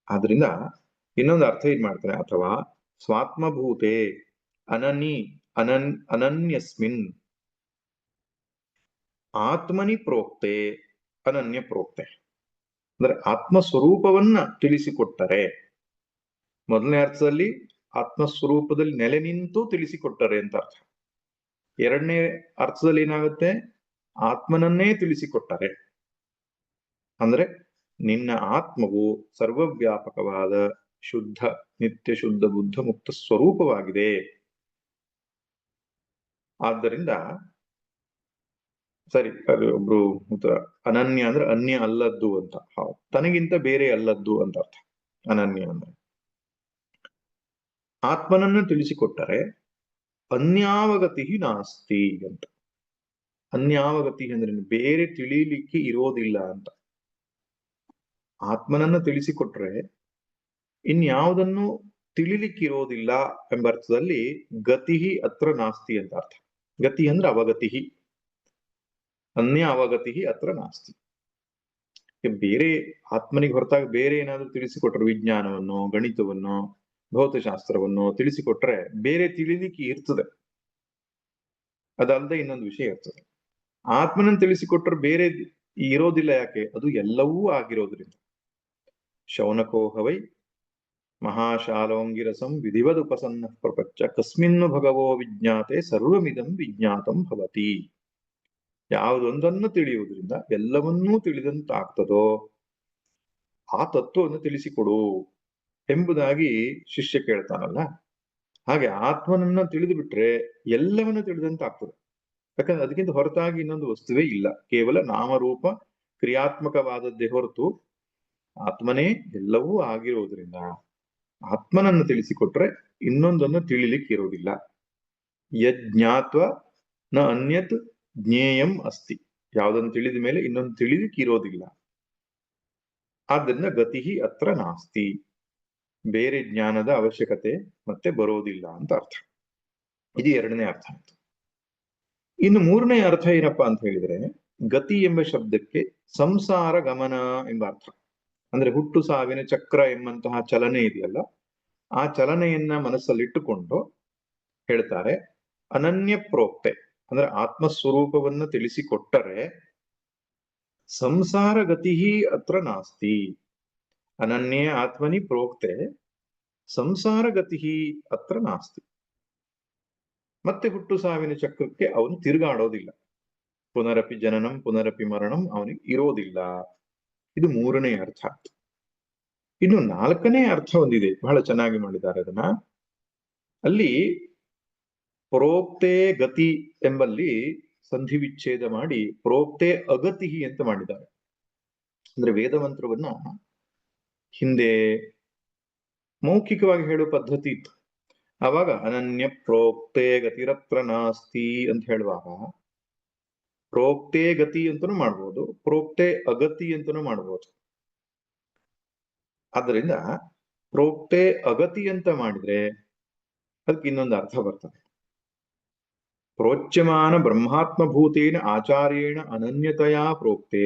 ಆದ್ರಿಂದ ಇನ್ನೊಂದು ಅರ್ಥ ಏನ್ ಮಾಡ್ತಾರೆ, ಅಥವಾ ಸ್ವಾತ್ಮಭೂತೆ ಅನನ್ಯಸ್ಮಿನ್ ಆತ್ಮನಿ ಪ್ರೋಕ್ತೆ ಅನನ್ಯ ಪ್ರೋಕ್ತೆ. ಅಂದ್ರೆ ಆತ್ಮ ಸ್ವರೂಪವನ್ನ ತಿಳಿಸಿಕೊಟ್ಟರೆ, ಮೊದಲನೇ ಅರ್ಥದಲ್ಲಿ ಆತ್ಮಸ್ವರೂಪದಲ್ಲಿ ನೆಲೆ ನಿಂತು ತಿಳಿಸಿಕೊಟ್ಟರೆ ಅಂತ ಅರ್ಥ. ಎರಡನೇ ಅರ್ಥದಲ್ಲಿ ಏನಾಗುತ್ತೆ, ಆತ್ಮನನ್ನೇ ತಿಳಿಸಿಕೊಟ್ಟರೆ ಅಂದ್ರೆ ನಿನ್ನ ಆತ್ಮವು ಸರ್ವವ್ಯಾಪಕವಾದ ಶುದ್ಧ ನಿತ್ಯ ಶುದ್ಧ ಬುದ್ಧ ಮುಕ್ತ ಸ್ವರೂಪವಾಗಿದೆ. ಆದ್ದರಿಂದ ಸರಿ, ಅದು ಒಬ್ರು ಅನನ್ಯ ಅಂದ್ರೆ ಅನ್ಯ ಅಲ್ಲದ್ದು ಅಂತ. ಹೌದು, ತನಗಿಂತ ಬೇರೆ ಅಲ್ಲದ್ದು ಅಂತ ಅರ್ಥ ಅನನ್ಯ ಅಂದ್ರೆ. ಆತ್ಮನನ್ನು ತಿಳಿಸಿಕೊಟ್ಟರೆ ಅನ್ಯಾವಗತಿ ನಾಸ್ತಿ ಅಂತ. ಅನ್ಯಾವಗತಿ ಅಂದ್ರೆ ಬೇರೆ ತಿಳಿಲಿಕ್ಕೆ ಇರೋದಿಲ್ಲ ಅಂತ. ಆತ್ಮನನ್ನು ತಿಳಿಸಿಕೊಟ್ರೆ ಇನ್ಯಾವುದನ್ನು ತಿಳಿಲಿಕ್ಕಿರೋದಿಲ್ಲ ಎಂಬ ಅರ್ಥದಲ್ಲಿ ಗತಿ ಅತ್ರ ನಾಸ್ತಿ ಅಂತ ಅರ್ಥ. ಗತಿ ಅಂದ್ರೆ ಅವಗತಿ, ಅನ್ಯ ಅವಗತಿ ಅತ್ರ ನಾಸ್ತಿ. ಬೇರೆ ಆತ್ಮನಿಗೆ ಹೊರತಾಗಿ ಬೇರೆ ಏನಾದ್ರೂ ತಿಳಿಸಿಕೊಟ್ರು, ವಿಜ್ಞಾನವನ್ನು, ಗಣಿತವನ್ನು, ಭೌತಶಾಸ್ತ್ರವನ್ನು ತಿಳಿಸಿಕೊಟ್ರೆ ಬೇರೆ ತಿಳಿಲಿಕ್ಕೆ ಇರ್ತದೆ, ಅದಲ್ಲದೆ ಇನ್ನೊಂದು ವಿಷಯ ಇರ್ತದೆ. ಆತ್ಮನನ್ನು ತಿಳಿಸಿಕೊಟ್ರೆ ಬೇರೆ ಇರೋದಿಲ್ಲ. ಯಾಕೆ? ಅದು ಎಲ್ಲವೂ ಆಗಿರೋದ್ರಿಂದ. ಶೌನಕೋಹವೈ ಮಹಾಶಾಲೋಂಗಿರಸಂ ವಿಧಿವದುಪಸನ್ನ ಪ್ರಪಂಚ ಕಸ್ಮಿನ್ನು ಭಗವೋ ವಿಜ್ಞಾತೆ ಸರ್ವಮಿದಂ ವಿಜ್ಞಾತಂ ಭವತಿ. ಯಾವುದೊಂದನ್ನು ತಿಳಿಯುವುದರಿಂದ ಎಲ್ಲವನ್ನೂ ತಿಳಿದಂತಾಗ್ತದೋ ಆ ತತ್ವವನ್ನು ತಿಳಿಸಿಕೊಡು ಎಂಬುದಾಗಿ ಶಿಷ್ಯ ಕೇಳ್ತಾನಲ್ಲ. ಹಾಗೆ ಆತ್ಮನನ್ನ ತಿಳಿದು ಬಿಟ್ರೆ ಎಲ್ಲವನ್ನೂ ತಿಳಿದಂತಾಗ್ತದೆ. ಯಾಕಂದ್ರೆ ಅದಕ್ಕಿಂತ ಹೊರತಾಗಿ ಇನ್ನೊಂದು ವಸ್ತುವೇ ಇಲ್ಲ, ಕೇವಲ ನಾಮರೂಪ ಕ್ರಿಯಾತ್ಮಕವಾದದ್ದೇ ಹೊರತು ಆತ್ಮನೇ ಎಲ್ಲವೂ ಆಗಿರುವುದರಿಂದ ಆತ್ಮನನ್ನು ತಿಳಿಸಿಕೊಟ್ರೆ ಇನ್ನೊಂದನ್ನು ತಿಳಿಲಿಕ್ಕೆ ಇರುವುದಿಲ್ಲ. ಯಜ್ಞಾತ್ವ ನ ಅನ್ಯತ್ ಜ್ಞೇಯಂ ಅಸ್ತಿ, ಯಾವುದನ್ನು ತಿಳಿದ ಮೇಲೆ ಇನ್ನೊಂದು ತಿಳಿಲಿಕ್ಕೆ ಇರೋದಿಲ್ಲ. ಆದ್ದರಿಂದ ಗತಿ ಅತ್ರ ನಾಸ್ತಿ, ಬೇರೆ ಜ್ಞಾನದ ಅವಶ್ಯಕತೆ ಮತ್ತೆ ಬರೋದಿಲ್ಲ ಅಂತ ಅರ್ಥ. ಇದು ಎರಡನೇ ಅರ್ಥ ಆಯ್ತು. ಇನ್ನು ಮೂರನೇ ಅರ್ಥ ಏನಪ್ಪಾ ಅಂತ ಹೇಳಿದ್ರೆ, ಗತಿ ಎಂಬ ಶಬ್ದಕ್ಕೆ ಸಂಸಾರ ಗಮನ ಎಂಬ ಅರ್ಥ. ಅಂದ್ರೆ ಹುಟ್ಟು ಸಾವಿನ ಚಕ್ರ ಎಂಬಂತಹ ಚಲನೆ ಇದೆಯಲ್ಲ, ಆ ಚಲನೆಯನ್ನ ಮನಸ್ಸಲ್ಲಿಟ್ಟುಕೊಂಡು ಹೇಳ್ತಾರೆ, ಅನನ್ಯ ಪ್ರೋಕ್ತೆ ಅಂದ್ರೆ ಆತ್ಮಸ್ವರೂಪವನ್ನ ತಿಳಿಸಿಕೊಟ್ಟರೆ ಸಂಸಾರ ಗತಿ ಅತ್ರ ನಾಸ್ತಿ, ಅನನ್ಯ ಆತ್ಮನಿ ಪ್ರೋಕ್ತೆ ಸಂಸಾರ ಗತಿ ಅತ್ರ ನಾಸ್ತಿ. ಮತ್ತೆ ಹುಟ್ಟು ಸಾವಿನ ಚಕ್ರಕ್ಕೆ ಅವನು ತಿರುಗಾಡೋದಿಲ್ಲ, ಪುನರಪಿ ಜನನಂ ಪುನರಪಿ ಮರಣಂ ಅವನಿಗೆ ಇರೋದಿಲ್ಲ. ಇದು ಮೂರನೇ ಅರ್ಥ. ಇನ್ನು ನಾಲ್ಕನೇ ಅರ್ಥ ಒಂದಿದೆ, ಬಹಳ ಚೆನ್ನಾಗಿ ಮಾಡಿದ್ದಾರೆ ಅದನ್ನ. ಅಲ್ಲಿ ಪ್ರೋಕ್ತೆ ಗತಿ ಎಂಬಲ್ಲಿ ಸಂಧಿ ವಿಚ್ಛೇದ ಮಾಡಿ ಪ್ರೋಕ್ತೆ ಅಗತಿ ಅಂತ ಮಾಡಿದ್ದಾರೆ. ಅಂದ್ರೆ ವೇದ ಮಂತ್ರವನ್ನ ಹಿಂದೆ ಮೌಖಿಕವಾಗಿ ಹೇಳುವ ಪದ್ಧತಿ ಇತ್ತು. ಆವಾಗ ಅನನ್ಯ ಪ್ರೋಕ್ತೆ ಗತಿರತ್ರ ನಾಸ್ತಿ ಅಂತ ಹೇಳುವಾಗ ಪ್ರೋಕ್ತೆ ಗತಿ ಅಂತನೂ ಮಾಡ್ಬೋದು, ಪ್ರೋಕ್ತೆ ಅಗತಿ ಅಂತನೂ ಮಾಡ್ಬೋದು. ಆದ್ದರಿಂದ ಪ್ರೋಕ್ತೆ ಅಗತಿ ಅಂತ ಮಾಡಿದ್ರೆ ಅದಕ್ಕೆ ಇನ್ನೊಂದು ಅರ್ಥ ಬರ್ತದೆ. ಪ್ರೋಚ್ಯಮಾನ ಬ್ರಹ್ಮಾತ್ಮಭೂತೇನ ಆಚಾರ್ಯೇಣ ಅನನ್ಯತೆಯ ಪ್ರೋಕ್ತೆ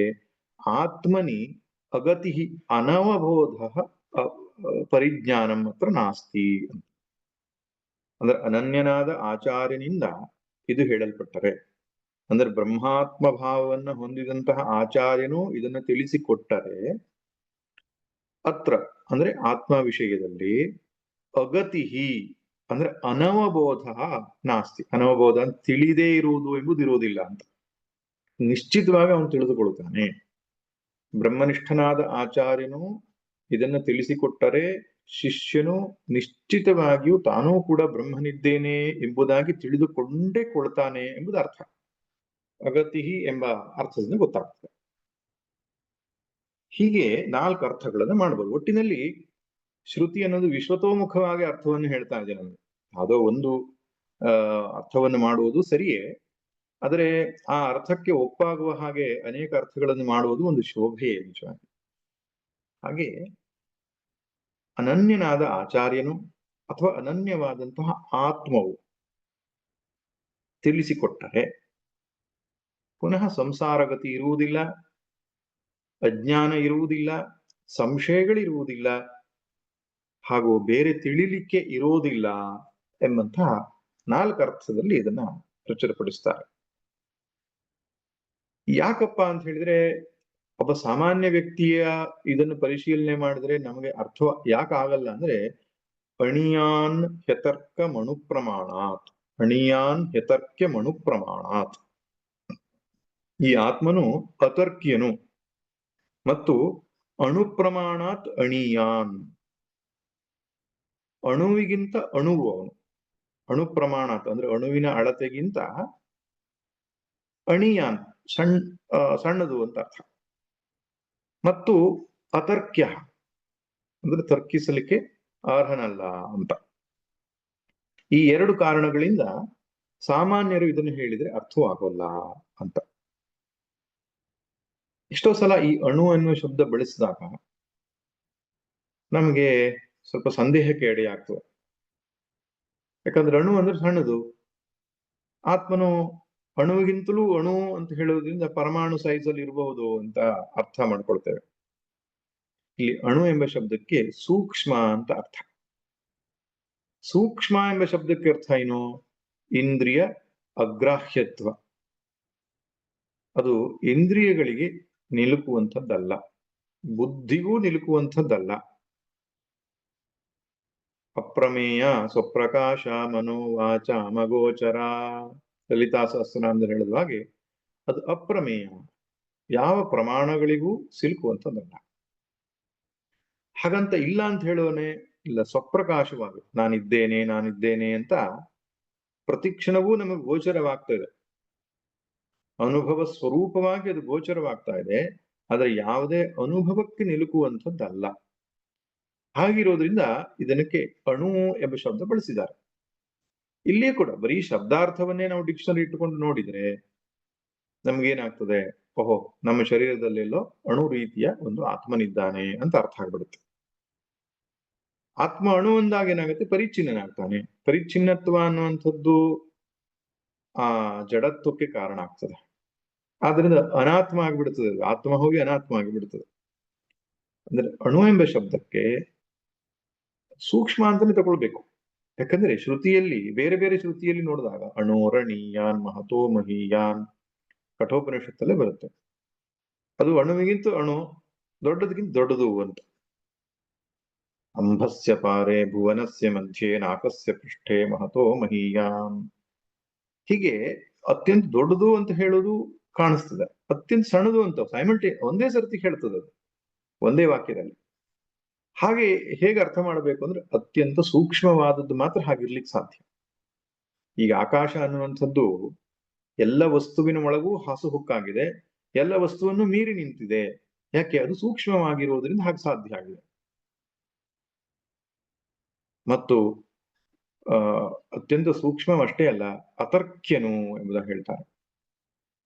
ಆತ್ಮನಿ ಅಗತಿ ಅನವಬೋಧ ಪರಿಜ್ಞಾನಂ ಮಾತ್ರ ನಾಸ್ತಿ ಅಂತ. ಅಂದ್ರೆ ಅನನ್ಯನಾದ ಆಚಾರ್ಯನಿಂದ ಇದು ಹೇಳಲ್ಪಟ್ಟರೆ, ಅಂದ್ರೆ ಬ್ರಹ್ಮಾತ್ಮ ಭಾವವನ್ನು ಹೊಂದಿದಂತಹ ಆಚಾರ್ಯನು ಇದನ್ನು ತಿಳಿಸಿಕೊಟ್ಟರೆ ಅತ್ರ ಅಂದ್ರೆ ಆತ್ಮ ವಿಷಯದಲ್ಲಿ ಅಗತಿ ಅಂದ್ರೆ ಅನವಬೋಧ ನಾಸ್ತಿ. ಅನವಬೋಧ ಅಂತ ತಿಳಿದೇ ಇರುವುದು ಎಂಬುದಿರುವುದಿಲ್ಲ ಅಂತ, ನಿಶ್ಚಿತವಾಗಿ ಅವನು ತಿಳಿದುಕೊಳ್ಳುತ್ತಾನೆ. ಬ್ರಹ್ಮನಿಷ್ಠನಾದ ಆಚಾರ್ಯನು ಇದನ್ನು ತಿಳಿಸಿಕೊಟ್ಟರೆ ಶಿಷ್ಯನು ನಿಶ್ಚಿತವಾಗಿಯೂ ತಾನೂ ಕೂಡ ಬ್ರಹ್ಮನಿದ್ದೇನೆ ಎಂಬುದಾಗಿ ತಿಳಿದುಕೊಂಡೇ ಕೊಳ್ತಾನೆ ಎಂಬುದು ಅರ್ಥ. ಅಗತಿ ಎಂಬ ಅರ್ಥದಿಂದ ಗೊತ್ತಾಗ್ತದೆ. ಹೀಗೆ 4 ಅರ್ಥಗಳನ್ನು ಮಾಡಬಹುದು. ಒಟ್ಟಿನಲ್ಲಿ ಶ್ರುತಿ ಅನ್ನೋದು ವಿಶ್ವತೋಮುಖವಾಗಿ ಅರ್ಥವನ್ನು ಹೇಳ್ತಾ ಇದೆ ನಮಗೆ. ಯಾವುದೋ ಒಂದು ಅರ್ಥವನ್ನು ಮಾಡುವುದು ಸರಿಯೇ, ಆದರೆ ಆ ಅರ್ಥಕ್ಕೆ ಒಪ್ಪಾಗುವ ಹಾಗೆ ಅನೇಕ ಅರ್ಥಗಳನ್ನು ಮಾಡುವುದು ಒಂದು ಶೋಭೆಯೇ ನಿಜವಾಗಿ. ಹಾಗೆ ಅನನ್ಯನಾದ ಆಚಾರ್ಯನು ಅಥವಾ ಅನನ್ಯವಾದಂತಹ ಆತ್ಮವು ತಿಳಿಸಿಕೊಟ್ಟರೆ ಪುನಃ ಸಂಸಾರಗತಿ ಇರುವುದಿಲ್ಲ, ಅಜ್ಞಾನ ಇರುವುದಿಲ್ಲ, ಸಂಶಯಗಳಿರುವುದಿಲ್ಲ, ಹಾಗೂ ಬೇರೆ ತಿಳಿಲಿಕ್ಕೆ ಇರೋದಿಲ್ಲ ಎಂಬಂತಹ 4 ಅರ್ಥದಲ್ಲಿ ಇದನ್ನ ಪ್ರಚುರಪಡಿಸ್ತಾರೆ. ಯಾಕಪ್ಪ ಅಂತ ಹೇಳಿದ್ರೆ, ಒಬ್ಬ ಸಾಮಾನ್ಯ ವ್ಯಕ್ತಿಯ ಇದನ್ನು ಪರಿಶೀಲನೆ ಮಾಡಿದ್ರೆ ನಮಗೆ ಅರ್ಥ ಯಾಕೆ ಆಗಲ್ಲ ಅಂದ್ರೆ, ಅಣಿಯಾನ್ ಹೆತರ್ಕ ಮಣು ಪ್ರಮಾಣಾತ್, ಅಣಿಯಾನ್ ಹೆತರ್ಕ್ಯ ಮಣು ಪ್ರಮಾಣಾತ್. ಈ ಆತ್ಮನು ಅತರ್ಕ್ಯನು ಮತ್ತು ಅಣುಪ್ರಮಾಣಾತ್ ಅಣಿಯಾನ್, ಅಣುವಿಗಿಂತ ಅಣುವು ಅವನು. ಅಣುಪ್ರಮಾಣಾತ್ ಅಂದ್ರೆ ಅಣುವಿನ ಅಳತೆಗಿಂತ ಅಣಿಯಾನ್ ಸಣ್ಣದು ಅಂತ ಅರ್ಥ. ಮತ್ತು ಅತರ್ಕ್ಯ ಅಂದ್ರೆ ತರ್ಕಿಸಲಿಕ್ಕೆ ಅರ್ಹನಲ್ಲ ಅಂತ. ಈ 2 ಕಾರಣಗಳಿಂದ ಸಾಮಾನ್ಯರು ಇದನ್ನು ಹೇಳಿದ್ರೆ ಅರ್ಥವಾಗೋಲ್ಲ ಅಂತ. ಎಷ್ಟೋ ಸಲ ಈ ಅಣು ಎನ್ನುವ ಶಬ್ದ ಬಳಸಿದಾಗ ನಮಗೆ ಸ್ವಲ್ಪ ಸಂದೇಹಕ್ಕೆ ಎಡೆಯಾಗ್ತದೆ. ಯಾಕಂದ್ರೆ ಅಣು ಅಂದ್ರೆ ಸಣ್ಣದು, ಆತ್ಮನು ಅಣುವಿಗಿಂತಲೂ ಅಣು ಅಂತ ಹೇಳೋದ್ರಿಂದ ಪರಮಾಣು ಸೈಜಲ್ಲಿ ಇರಬಹುದು ಅಂತ ಅರ್ಥ ಮಾಡ್ಕೊಳ್ತೇವೆ. ಇಲ್ಲಿ ಅಣು ಎಂಬ ಶಬ್ದಕ್ಕೆ ಸೂಕ್ಷ್ಮ ಅಂತ ಅರ್ಥ. ಸೂಕ್ಷ್ಮ ಎಂಬ ಶಬ್ದಕ್ಕೆ ಅರ್ಥ ಏನು? ಇಂದ್ರಿಯ ಅಗ್ರಾಹ್ಯತ್ವ. ಅದು ಇಂದ್ರಿಯಗಳಿಗೆ ನಿಲುಕುವಂಥದ್ದಲ್ಲ, ಬುದ್ಧಿಗೂ ನಿಲುಕುವಂಥದ್ದಲ್ಲ. ಅಪ್ರಮೇಯ ಸ್ವಪ್ರಕಾಶ ಮನೋವಾಚ ಮಗೋಚರ, ಲಲಿತಾ ಸಹಸ್ರನಾಮದಲ್ಲಿ ಹೇಳಿದ ಹಾಗೆ ಅದು ಅಪ್ರಮೇಯ, ಯಾವ ಪ್ರಮಾಣಗಳಿಗೂ ಸಿಲುಕುವಂಥದ್ದಲ್ಲ. ಹಾಗಂತ ಇಲ್ಲ ಅಂತ ಹೇಳೋನೆ ಇಲ್ಲ, ಸ್ವಪ್ರಕಾಶವಾಗಿ ನಾನಿದ್ದೇನೆ ಅಂತ ಪ್ರತಿಕ್ಷಣವೂ ನಮಗೆ ಗೋಚರವಾಗ್ತದೆ. ಅನುಭವ ಸ್ವರೂಪವಾಗಿ ಅದು ಗೋಚರವಾಗ್ತಾ ಇದೆ, ಆದರೆ ಯಾವುದೇ ಅನುಭವಕ್ಕೆ ನಿಲುಕುವಂಥದ್ದಲ್ಲ. ಹಾಗಿರೋದ್ರಿಂದ ಇದಕ್ಕೆ ಅಣು ಎಂಬ ಶಬ್ದ ಬಳಸಿದ್ದಾರೆ. ಇಲ್ಲಿಯೇ ಕೂಡ ಬರೀ ಶಬ್ದಾರ್ಥವನ್ನೇ ನಾವು ಡಿಕ್ಷನರಿ ಇಟ್ಟುಕೊಂಡು ನೋಡಿದ್ರೆ ನಮ್ಗೇನಾಗ್ತದೆ, ಓಹೋ ನಮ್ಮ ಶರೀರದಲ್ಲೆಲ್ಲೋ ಅಣು ರೀತಿಯ ಒಂದು ಆತ್ಮನಿದ್ದಾನೆ ಅಂತ ಅರ್ಥ ಆಗ್ಬಿಡುತ್ತೆ. ಆತ್ಮ ಅಣು ಅಂದಾಗ ಏನಾಗುತ್ತೆ, ಪರಿಚ್ಛಿನ್ನನಾಗ್ತಾನೆ. ಪರಿಚ್ಛಿನ್ನತ್ವ ಅನ್ನುವಂಥದ್ದು ಆ ಜಡತ್ವಕ್ಕೆ ಕಾರಣ ಆಗ್ತದೆ. ಆದ್ರಿಂದ ಅನಾತ್ಮ ಆಗಿಬಿಡ್ತದೆ, ಆತ್ಮ ಹೋಗಿ ಅನಾತ್ಮ ಆಗಿಬಿಡ್ತದೆ. ಅಂದ್ರೆ ಅಣು ಎಂಬ ಶಬ್ದಕ್ಕೆ ಸೂಕ್ಷ್ಮ ಅಂತಾನೆ ತಗೊಳ್ಬೇಕು. ಯಾಕಂದ್ರೆ ಶ್ರುತಿಯಲ್ಲಿ ಬೇರೆ ಬೇರೆ ಶ್ರುತಿಯಲ್ಲಿ ನೋಡಿದಾಗ ಅಣೋರಣೀಯಾನ್ ಮಹತೋ ಮಹೀಯಾನ್ ಕಠೋಪನಿಷತ್ತಲ್ಲೇ ಬರುತ್ತೆ. ಅದು ಅಣುವಿಗಿಂತ ಅಣು ದೊಡ್ಡದಕ್ಕಿಂತ ದೊಡ್ಡದು ಅಂತ. ಅಂಬಸ್ಯ ಪಾರೆ ಭುವನಸ್ಯ ಮಧ್ಯೆ ನಾಕಸ್ಯ ಪೃಷ್ಠೆ ಮಹತೋ ಮಹೀಯಾನ್. ಹೀಗೆ ಅತ್ಯಂತ ದೊಡ್ಡದು ಅಂತ ಹೇಳೋದು ಕಾಣಿಸ್ತದೆ, ಅತ್ಯಂತ ಸಣ್ಣದು ಅಂತ ಒಂದೇ ಸರ್ತಿ ಹೇಳ್ತದೆ ಅದು ಒಂದೇ ವಾಕ್ಯದಲ್ಲಿ. ಹಾಗೆ ಹೇಗೆ ಅರ್ಥ ಮಾಡಬೇಕು ಅಂದ್ರೆ ಅತ್ಯಂತ ಸೂಕ್ಷ್ಮವಾದದ್ದು ಮಾತ್ರ ಹಾಗಿರ್ಲಿಕ್ಕೆ ಸಾಧ್ಯ. ಈಗ ಆಕಾಶ ಅನ್ನುವಂಥದ್ದು ಎಲ್ಲ ವಸ್ತುವಿನ ಒಳಗೂ ಹಾಸುಹೊಕ್ಕಾಗಿದೆ, ಎಲ್ಲ ವಸ್ತುವನ್ನು ಮೀರಿ ನಿಂತಿದೆ. ಯಾಕೆ? ಅದು ಸೂಕ್ಷ್ಮವಾಗಿರುವುದರಿಂದ ಹಾಗೆ ಸಾಧ್ಯ ಆಗಿದೆ. ಮತ್ತು ಅತ್ಯಂತ ಸೂಕ್ಷ್ಮವಷ್ಟೇ ಅಲ್ಲ, ಅತರ್ಕ್ಯನು ಎಂಬುದಾಗಿ ಹೇಳ್ತಾರೆ.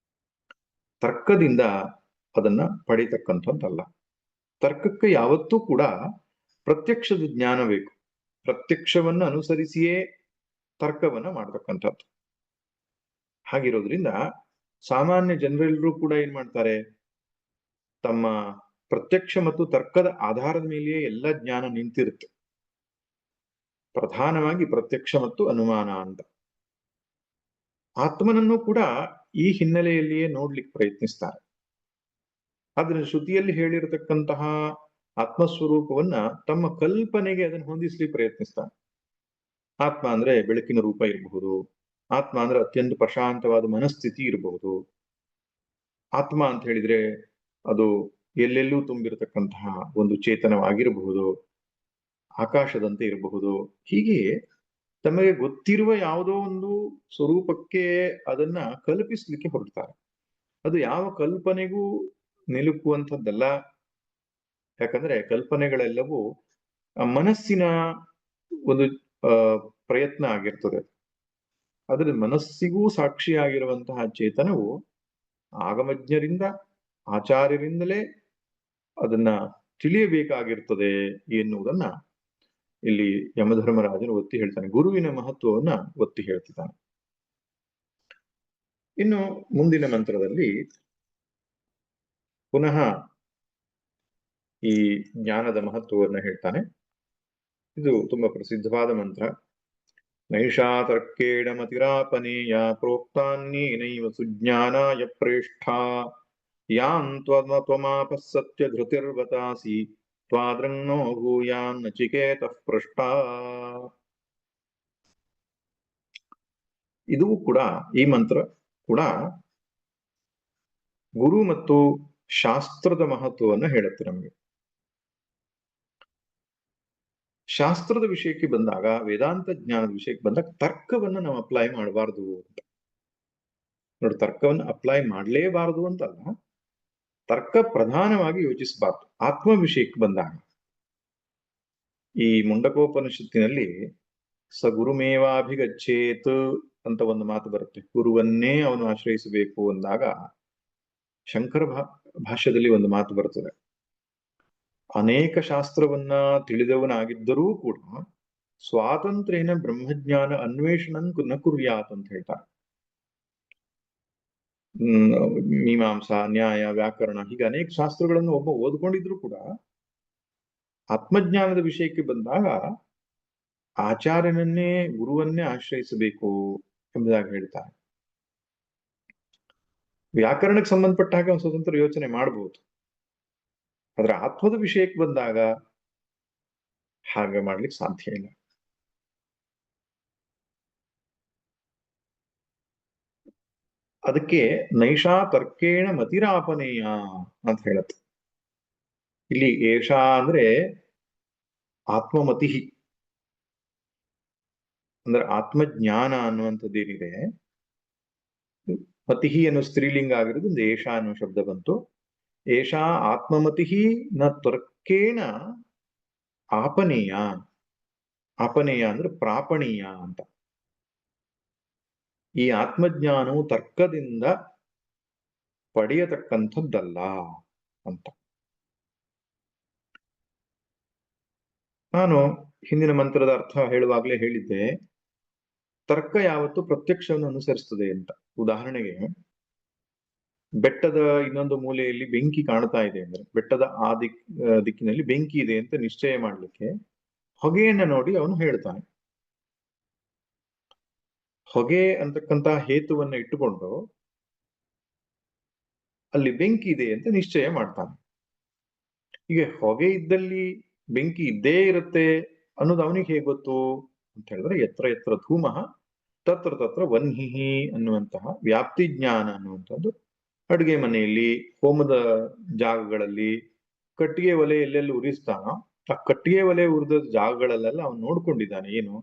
ತರ್ಕದಿಂದ ಅದನ್ನ ಪಡಿತಕ್ಕಂಥದ್ದಲ್ಲ. ತರ್ಕಕ್ಕೆ ಯಾವತ್ತೂ ಕೂಡ ಪ್ರತ್ಯಕ್ಷದ ಜ್ಞಾನ ಬೇಕು. ಪ್ರತ್ಯಕ್ಷವನ್ನು ಅನುಸರಿಸಿಯೇ ತರ್ಕವನ್ನ ಮಾಡತಕ್ಕಂಥದ್ದು. ಹಾಗಿರೋದ್ರಿಂದ ಸಾಮಾನ್ಯ ಜನರೆಲ್ಲರೂ ಕೂಡ ಏನ್ ಮಾಡ್ತಾರೆ, ತಮ್ಮ ಪ್ರತ್ಯಕ್ಷ ಮತ್ತು ತರ್ಕದ ಆಧಾರದ ಮೇಲೆಯೇ ಎಲ್ಲ ಜ್ಞಾನ ನಿಂತಿರುತ್ತೆ. ಪ್ರಧಾನವಾಗಿ ಪ್ರತ್ಯಕ್ಷ ಮತ್ತು ಅನುಮಾನ ಅಂತ. ಆತ್ಮನನ್ನು ಕೂಡ ಈ ಹಿನ್ನೆಲೆಯಲ್ಲಿಯೇ ನೋಡ್ಲಿಕ್ಕೆ ಪ್ರಯತ್ನಿಸ್ತಾರೆ. ಆದ್ರೆ ಶ್ರುತಿಯಲ್ಲಿ ಹೇಳಿರತಕ್ಕಂತಹ ಆತ್ಮಸ್ವರೂಪವನ್ನ ತಮ್ಮ ಕಲ್ಪನೆಗೆ ಅದನ್ನು ಹೊಂದಿಸ್ಲಿಕ್ಕೆ ಪ್ರಯತ್ನಿಸ್ತಾರೆ. ಆತ್ಮ ಅಂದ್ರೆ ಬೆಳಕಿನ ರೂಪ ಇರಬಹುದು, ಆತ್ಮ ಅಂದ್ರೆ ಅತ್ಯಂತ ಪ್ರಶಾಂತವಾದ ಮನಸ್ಥಿತಿ ಇರಬಹುದು, ಆತ್ಮ ಅಂತ ಹೇಳಿದ್ರೆ ಅದು ಎಲ್ಲೆಲ್ಲೂ ತುಂಬಿರತಕ್ಕಂತಹ ಒಂದು ಚೇತನವಾಗಿರಬಹುದು, ಆಕಾಶದಂತೆ ಇರಬಹುದು. ಹೀಗೆ ತಮಗೆ ಗೊತ್ತಿರುವ ಯಾವುದೋ ಒಂದು ಸ್ವರೂಪಕ್ಕೆ ಅದನ್ನ ಕಲ್ಪಿಸ್ಲಿಕ್ಕೆ ಹೊರಡ್ತಾರೆ. ಅದು ಯಾವ ಕಲ್ಪನೆಗೂ ನಿಲುಕುವಂಥದ್ದಲ್ಲ. ಯಾಕಂದ್ರೆ ಕಲ್ಪನೆಗಳೆಲ್ಲವೂ ಮನಸ್ಸಿನ ಒಂದು ಪ್ರಯತ್ನ ಆಗಿರ್ತದೆ. ಆದ್ರೆ ಮನಸ್ಸಿಗೂ ಸಾಕ್ಷಿಯಾಗಿರುವಂತಹ ಚೇತನವು ಆಗಮಜ್ಞರಿಂದ, ಆಚಾರ್ಯರಿಂದಲೇ ಅದನ್ನ ತಿಳಿಯಬೇಕಾಗಿರ್ತದೆ ಎನ್ನುವುದನ್ನ ಇಲ್ಲಿ ಯಮಧರ್ಮರಾಜನು ಒತ್ತಿ ಹೇಳ್ತಾನೆ. ಗುರುವಿನ ಮಹತ್ವವನ್ನ ಒತ್ತಿ ಹೇಳ್ತಿದ್ದಾನೆ. ಇನ್ನು ಮುಂದಿನ ಮಂತ್ರದಲ್ಲಿ ಪುನಃ ಈ ಜ್ಞಾನದ ಮಹತ್ವವನ್ನ ಹೇಳ್ತಾನೆ. ಇದು ತುಂಬಾ ಪ್ರಸಿದ್ಧವಾದ ಮಂತ್ರ. ನೈಷಾ ತರ್ಕೇಣ ಮತಿರಾಪನೇಯ ಪ್ರೋಕ್ತಾನ್ಯೇನೈವ ಸುಜ್ಞಾನಾಯ ಪ್ರೇಷ್ಠಾ ಯಾನ್ ತ್ವಮಾಪಃ ಸತ್ಯ ಧೃತಿರ್ವತಾಸಿ ತ್ವಾದೃಂನೋ ಭೂಯಾನ್ ನಚಿಕೇತಃ ಪೃಷ್ಟಾ. ಇದು ಕೂಡ, ಈ ಮಂತ್ರ ಕೂಡ ಗುರು ಮತ್ತು ಶಾಸ್ತ್ರದ ಮಹತ್ವವನ್ನು ಹೇಳುತ್ತೆ ನಮಗೆ. ಶಾಸ್ತ್ರದ ವಿಷಯಕ್ಕೆ ಬಂದಾಗ, ವೇದಾಂತ ಜ್ಞಾನದ ವಿಷಯಕ್ಕೆ ಬಂದಾಗ ತರ್ಕವನ್ನು ನಾವು ಅಪ್ಲೈ ಮಾಡಬಾರ್ದು ಅಂತ ನೋಡಿ. ತರ್ಕವನ್ನು ಅಪ್ಲೈ ಮಾಡಲೇಬಾರದು ಅಂತಲ್ಲ, ತರ್ಕ ಪ್ರಧಾನವಾಗಿ ಯೋಚಿಸಬಾರ್ದು. ಆತ್ಮ ವಿಷಯಕ್ಕೆ ಬಂದಾಗ ಈ ಮುಂಡಕೋಪನಿಷತ್ತಿನಲ್ಲಿ ಸ ಗುರುಮೇವಾಭಿಗಚ್ಚೇತ್ ಅಂತ ಒಂದು ಮಾತು ಬರುತ್ತೆ. ಗುರುವನ್ನೇ ಅವನು ಆಶ್ರಯಿಸಬೇಕು ಅಂದಾಗ ಶಂಕರ ಭಾಷ್ಯದಲ್ಲಿ ಒಂದು ಮಾತು ಬರ್ತದೆ. ಅನೇಕ ಶಾಸ್ತ್ರವನ್ನ ತಿಳಿದವನಾಗಿದ್ದರೂ ಕೂಡ ಸ್ವಾತಂತ್ರ್ಯನ ಬ್ರಹ್ಮಜ್ಞಾನ ಅನ್ವೇಷಣಂ ನ ಕುರ್ಯಾತ್ ಅಂತ ಹೇಳ್ತಾರೆ. ಮೀಮಾಂಸಾ, ನ್ಯಾಯ, ವ್ಯಾಕರಣ ಹೀಗೆ ಅನೇಕ ಶಾಸ್ತ್ರಗಳನ್ನು ಒಬ್ಬ ಓದ್ಕೊಂಡಿದ್ರು ಕೂಡ ಆತ್ಮಜ್ಞಾನದ ವಿಷಯಕ್ಕೆ ಬಂದಾಗ ಆಚಾರ್ಯನನ್ನೇ, ಗುರುವನ್ನೇ ಆಶ್ರಯಿಸಬೇಕು ಎಂಬುದಾಗಿ ಹೇಳ್ತಾರೆ. ವ್ಯಾಕರಣಕ್ಕೆ ಸಂಬಂಧಪಟ್ಟ ಹಾಗೆ ಸ್ವತಂತ್ರ ಯೋಚನೆ ಮಾಡಬಹುದು, ಆದ್ರೆ ಆತ್ಮದ ವಿಷಯಕ್ಕೆ ಬಂದಾಗ ಹಾಗೆ ಮಾಡ್ಲಿಕ್ಕೆ ಸಾಧ್ಯ ಇಲ್ಲ. ಅದಕ್ಕೆ ನೈಷಾ ತರ್ಕೇಣ ಮತಿರಾಪನೇಯ ಅಂತ ಹೇಳತ್ತೆ. ಇಲ್ಲಿ ಏಷಾ ಅಂದ್ರೆ ಆತ್ಮಮತಿ, ಅಂದ್ರೆ ಆತ್ಮಜ್ಞಾನ ಅನ್ನುವಂಥದ್ದೇನಿದೆ, ಮತಿಹಿ ಅನ್ನೋ ಸ್ತ್ರೀಲಿಂಗ ಆಗಿರೋದು ಏಷಾ ಅನ್ನೋ ಶಬ್ದ ಬಂತು. ಏಷಾ ಆತ್ಮಮತಿ ನ ತರ್ಕೇಣ ಆಪನೇಯ. ಆಪನೇಯ ಅಂದ್ರೆ ಪ್ರಾಪಣೀಯ ಅಂತ. ಈ ಆತ್ಮಜ್ಞಾನವು ತರ್ಕದಿಂದ ಪಡೆಯತಕ್ಕಂಥದ್ದಲ್ಲ ಅಂತ. ನಾನು ಹಿಂದಿನ ಮಂತ್ರದ ಅರ್ಥ ಹೇಳುವಾಗಲೇ ಹೇಳಿದ್ದೆ, ತರ್ಕ ಯಾವತ್ತು ಪ್ರತ್ಯಕ್ಷವನ್ನು ಅನುಸರಿಸ್ತದೆ ಅಂತ. ಉದಾಹರಣೆಗೆ, ಬೆಟ್ಟದ ಇನ್ನೊಂದು ಮೂಲೆಯಲ್ಲಿ ಬೆಂಕಿ ಕಾಣ್ತಾ ಇದೆ ಅಂದ್ರೆ, ಬೆಟ್ಟದ ಆ ದಿಕ್ಕಿನಲ್ಲಿ ಬೆಂಕಿ ಇದೆ ಅಂತ ನಿಶ್ಚಯ ಮಾಡ್ಲಿಕ್ಕೆ ಹೊಗೆಯನ್ನ ನೋಡಿ ಅವನು ಹೇಳ್ತಾನೆ. ಹೊಗೆ ಅಂತಕ್ಕಂತ ಹೇತುವನ್ನ ಇಟ್ಟುಕೊಂಡು ಅಲ್ಲಿ ಬೆಂಕಿ ಇದೆ ಅಂತ ನಿಶ್ಚಯ ಮಾಡ್ತಾನೆ. ಹೀಗೆ ಹೊಗೆ ಇದ್ದಲ್ಲಿ ಬೆಂಕಿ ಇದ್ದೇ ಇರುತ್ತೆ ಅನ್ನೋದು ಅವನಿಗೆ ಹೇಗೆ ಗೊತ್ತು ಅಂತ ಹೇಳಿದ್ರೆ, ಎತ್ರ ಎತ್ರ ಧೂಮಃ ತತ್ರ ತತ್ರ ವನ್ಹಿಹಿ ಅನ್ನುವಂತಹ ವ್ಯಾಪ್ತಿ ಜ್ಞಾನ ಅನ್ನುವಂಥದ್ದು ಅಡುಗೆ ಮನೆಯಲ್ಲಿ, ಹೋಮದ ಜಾಗಗಳಲ್ಲಿ ಕಟ್ಟಿಗೆ ಒಲೆ ಎಲ್ಲೆಲ್ಲಿ ಉರಿಸ್ತಾನೋ ಆ ಕಟ್ಟಿಗೆ ಒಲೆ ಉರಿದ ಜಾಗಗಳಲ್ಲೆಲ್ಲ ಅವನು ನೋಡ್ಕೊಂಡಿದ್ದಾನೆ, ಏನು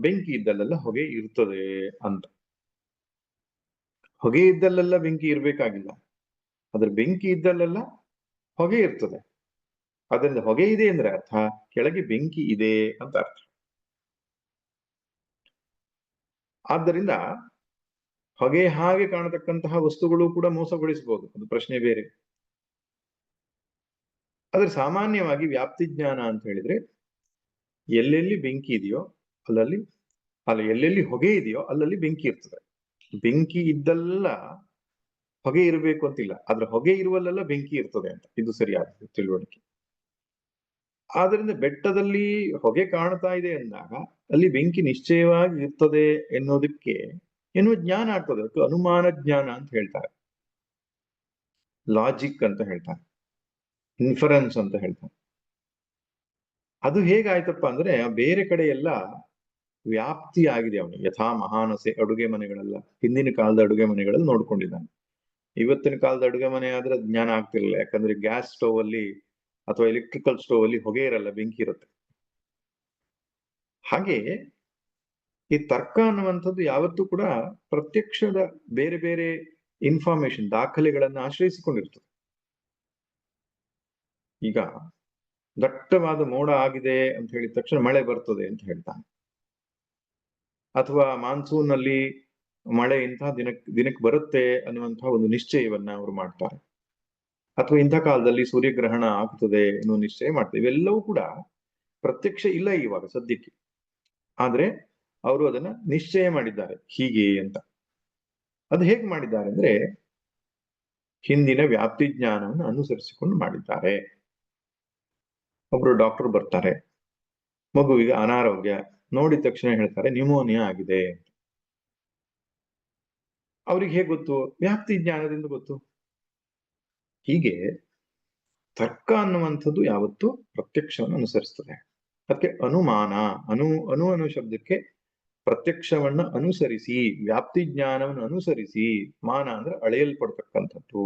ಬೆಂಕಿ ಇದ್ದಲ್ಲೆಲ್ಲ ಹೊಗೆ ಇರ್ತದೆ ಅಂತ. ಹೊಗೆ ಇದ್ದಲ್ಲೆಲ್ಲ ಬೆಂಕಿ ಇರ್ಬೇಕಾಗಿಲ್ಲ, ಅದ್ರ ಬೆಂಕಿ ಇದ್ದಲ್ಲೆಲ್ಲ ಹೊಗೆ ಇರ್ತದೆ. ಅದರಿಂದ ಹೊಗೆ ಇದೆ ಅಂದ್ರೆ ಅರ್ಥ ಕೆಳಗೆ ಬೆಂಕಿ ಇದೆ ಅಂತ ಅರ್ಥ. ಆದ್ದರಿಂದ ಹೊಗೆ ಹಾಗೆ ಕಾಣತಕ್ಕಂತಹ ವಸ್ತುಗಳು ಕೂಡ ಮೋಸಗೊಳಿಸಬಹುದು, ಅದು ಪ್ರಶ್ನೆ ಬೇರೆ. ಆದ್ರೆ ಸಾಮಾನ್ಯವಾಗಿ ವ್ಯಾಪ್ತಿ ಜ್ಞಾನ ಅಂತ ಹೇಳಿದ್ರೆ, ಎಲ್ಲೆಲ್ಲಿ ಬೆಂಕಿ ಇದೆಯೋ ಅಲ್ಲಲ್ಲಿ, ಎಲ್ಲೆಲ್ಲಿ ಹೊಗೆ ಇದೆಯೋ ಅಲ್ಲಲ್ಲಿ ಬೆಂಕಿ ಇರ್ತದೆ. ಬೆಂಕಿ ಇದ್ದಲ್ಲ ಹೊಗೆ ಇರಬೇಕು ಅಂತಿಲ್ಲ, ಆದ್ರೆ ಹೊಗೆ ಇರುವಲ್ಲೆಲ್ಲ ಬೆಂಕಿ ಇರ್ತದೆ ಅಂತ, ಇದು ಸರಿಯಾದ ತಿಳುವಳಿಕೆ. ಆದ್ರಿಂದ ಬೆಟ್ಟದಲ್ಲಿ ಹೊಗೆ ಕಾಣ್ತಾ ಇದೆ ಅಂದಾಗ ಅಲ್ಲಿ ಬೆಂಕಿ ನಿಶ್ಚಯವಾಗಿ ಇರ್ತದೆ ಎನ್ನುವುದಕ್ಕೆ ಎನ್ನುವ ಜ್ಞಾನ ಆಗ್ತದೆ. ಅದಕ್ಕೆ ಅನುಮಾನ ಜ್ಞಾನ ಅಂತ ಹೇಳ್ತಾರೆ, ಲಾಜಿಕ್ ಅಂತ ಹೇಳ್ತಾರೆ, ಇನ್ಫರೆನ್ಸ್ ಅಂತ ಹೇಳ್ತಾರೆ. ಅದು ಹೇಗಾಯ್ತಪ್ಪ ಅಂದ್ರೆ, ಬೇರೆ ಕಡೆ ಎಲ್ಲ ವ್ಯಾಪ್ತಿ ಆಗಿದೆ ಅವನಿಗೆ. ಯಥಾ ಮಹಾನಸೆ ಅಡುಗೆ ಮನೆಗಳೆಲ್ಲ ಹಿಂದಿನ ಕಾಲದ ಅಡುಗೆ ಮನೆಗಳಲ್ಲಿ ನೋಡ್ಕೊಂಡಿದ್ದಾನೆ. ಇವತ್ತಿನ ಕಾಲದ ಅಡುಗೆ ಮನೆ ಆದ್ರೆ ಜ್ಞಾನ ಆಗ್ತಿರ್ಲಿಲ್ಲ, ಯಾಕಂದ್ರೆ ಗ್ಯಾಸ್ ಸ್ಟವ್ ಅಲ್ಲಿ ಅಥವಾ ಎಲೆಕ್ಟ್ರಿಕಲ್ ಸ್ಟವ್ ಅಲ್ಲಿ ಹೊಗೆ ಇರಲ್ಲ, ಬೆಂಕಿ ಇರುತ್ತೆ. ಹಾಗೆ ಈ ತರ್ಕ ಅನ್ನುವಂಥದ್ದು ಯಾವತ್ತೂ ಕೂಡ ಪ್ರತ್ಯಕ್ಷದ ಬೇರೆ ಬೇರೆ ಇನ್ಫಾರ್ಮೇಶನ್, ದಾಖಲೆಗಳನ್ನು ಆಶ್ರಯಿಸಿಕೊಂಡಿರ್ತದೆ. ಈಗ ದಟ್ಟವಾದ ಮೋಡ ಆಗಿದೆ ಅಂತ ಹೇಳಿದ ತಕ್ಷಣ ಮಳೆ ಬರ್ತದೆ ಅಂತ ಹೇಳ್ತಾನೆ, ಅಥವಾ ಮಾನ್ಸೂನ್ ನಲ್ಲಿ ಮಳೆ ಇಂತಹ ದಿನಕ್ಕೆ ಬರುತ್ತೆ ಅನ್ನುವಂತಹ ಒಂದು ನಿಶ್ಚಯವನ್ನ ಅವರು ಮಾಡ್ತಾರೆ, ಅಥವಾ ಇಂಥ ಕಾಲದಲ್ಲಿ ಸೂರ್ಯಗ್ರಹಣ ಆಗ್ತದೆ ಅನ್ನೋ ನಿಶ್ಚಯ ಮಾಡ್ತಾರೆ. ಇವೆಲ್ಲವೂ ಕೂಡ ಪ್ರತ್ಯಕ್ಷ ಇಲ್ಲ ಇವಾಗ ಸದ್ಯಕ್ಕೆ, ಆದ್ರೆ ಅವರು ಅದನ್ನ ನಿಶ್ಚಯ ಮಾಡಿದ್ದಾರೆ ಹೀಗೆ ಅಂತ. ಅದು ಹೇಗೆ ಮಾಡಿದ್ದಾರೆ ಅಂದ್ರೆ, ಹಿಂದಿನ ವ್ಯಾಪ್ತಿ ಜ್ಞಾನವನ್ನು ಅನುಸರಿಸಿಕೊಂಡು ಮಾಡಿದ್ದಾರೆ. ಒಬ್ರು ಡಾಕ್ಟರ್ ಬರ್ತಾರೆ, ಮಗುವಿಗೆ ಅನಾರೋಗ್ಯ, ನೋಡಿದ ತಕ್ಷಣ ಹೇಳ್ತಾರೆ ನ್ಯೂಮೋನಿಯಾ ಆಗಿದೆ. ಅವ್ರಿಗೆ ಹೇಗೆ ಗೊತ್ತು? ವ್ಯಾಪ್ತಿ ಜ್ಞಾನದಿಂದ ಗೊತ್ತು. ಹೀಗೆ ತರ್ಕ ಅನ್ನುವಂಥದ್ದು ಯಾವತ್ತು ಪ್ರತ್ಯಕ್ಷವನ್ನು ಅನುಸರಿಸ್ತದೆ. ಅದಕ್ಕೆ ಅನುಮಾನ, ಅನು ಶಬ್ದಕ್ಕೆ ಪ್ರತ್ಯಕ್ಷವನ್ನ ಅನುಸರಿಸಿ, ವ್ಯಾಪ್ತಿ ಜ್ಞಾನವನ್ನು ಅನುಸರಿಸಿ, ಮಾನ ಅಂದ್ರೆ ಅಳೆಯಲ್ಪಡ್ತಕ್ಕಂಥದ್ದು.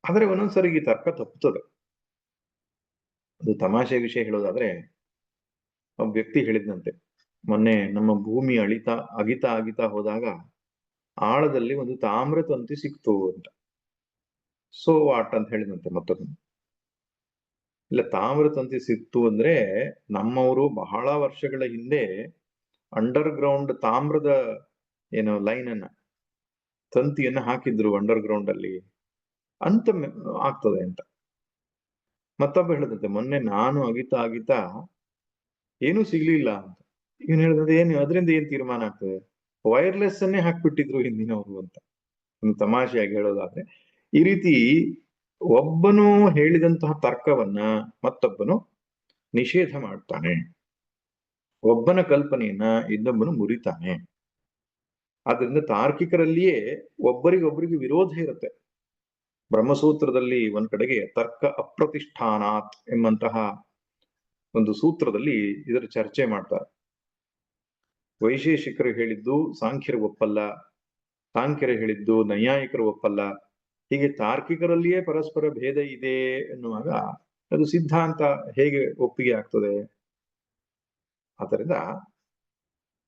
ಆದ್ರೆ ಒಂದೊಂದ್ಸರಿ ಈ ತರ್ಕ ತಪ್ಪುತ್ತದೆ. ಅದು ತಮಾಷೆ ವಿಷಯ ಹೇಳೋದಾದ್ರೆ, ಒಬ್ಬ ವ್ಯಕ್ತಿ ಹೇಳಿದ್ನಂತೆ, ಮೊನ್ನೆ ನಮ್ಮ ಭೂಮಿ ಅಗಿತಾ ಹೋದಾಗ ಆಳದಲ್ಲಿ ಒಂದು ತಾಮ್ರ ತಂತಿ ಸಿಕ್ತು ಅಂತ. ಸೋ ವಾಟ್ ಅಂತ ಹೇಳಿದಂತೆ ಮತ್ತೊಬ್ಬ. ಇಲ್ಲ, ತಾಮ್ರ ತಂತಿ ಸಿಕ್ತು ಅಂದ್ರೆ ನಮ್ಮವರು ಬಹಳ ವರ್ಷಗಳ ಹಿಂದೆ ಅಂಡರ್ ಗ್ರೌಂಡ್ ತಾಮ್ರದ ಲೈನ್ ಅನ್ನ, ತಂತಿಯನ್ನ ಹಾಕಿದ್ರು ಅಂಡರ್ ಗ್ರೌಂಡ್ ಅಲ್ಲಿ ಅಂತ ಆಗ್ತದೆ ಅಂತ. ಮತ್ತೊಬ್ಬ ಹೇಳಿದಂತೆ, ಮೊನ್ನೆ ನಾನು ಅಗಿತಾ ಏನೂ ಸಿಗ್ಲಿಲ್ಲ ಅಂತ. ಇವನು ಹೇಳಿದ್ರೆ ಅದರಿಂದ ಏನ್ ತೀರ್ಮಾನ ಆಗ್ತದೆ? ವೈರ್ಲೆಸ್ ಅನ್ನೇ ಹಾಕ್ಬಿಟ್ಟಿದ್ರು ಹಿಂದಿನವರು ಅಂತ. ಒಂದು ತಮಾಷೆಯಾಗಿ ಹೇಳೋದಾದ್ರೆ, ಈ ರೀತಿ ಒಬ್ಬನು ಹೇಳಿದಂತಹ ತರ್ಕವನ್ನ ಮತ್ತೊಬ್ಬನು ನಿಷೇಧ ಮಾಡ್ತಾನೆ, ಒಬ್ಬನ ಕಲ್ಪನೆಯನ್ನ ಇನ್ನೊಬ್ಬನು ಮುರಿತಾನೆ. ಆದ್ರಿಂದ ತಾರ್ಕಿಕರಲ್ಲಿಯೇ ಒಬ್ಬರಿಗೊಬ್ಬರಿಗೆ ವಿರೋಧ ಇರುತ್ತೆ. ಬ್ರಹ್ಮಸೂತ್ರದಲ್ಲಿ ಒಂದ್ ಕಡೆಗೆ ತರ್ಕ ಅಪ್ರತಿಷ್ಠಾನಾತ್ ಎಂಬಂತಹ ಒಂದು ಸೂತ್ರದಲ್ಲಿ ಇದರ ಚರ್ಚೆ ಮಾಡ್ತಾರೆ. ವೈಶೇಷಿಕರು ಹೇಳಿದ್ದು ಸಾಂಖ್ಯರು ಒಪ್ಪಲ್ಲ, ಸಾಂಖ್ಯರು ಹೇಳಿದ್ದು ನೈಯಾಯಿಕರು ಒಪ್ಪಲ್ಲ. ಹೀಗೆ ತಾರ್ಕಿಕರಲ್ಲಿಯೇ ಪರಸ್ಪರ ಭೇದ ಇದೆ ಎನ್ನುವಾಗ ಅದು ಸಿದ್ಧಾಂತ ಹೇಗೆ ಒಪ್ಪಿಗೆ ಆಗ್ತದೆ? ಆದ್ದರಿಂದ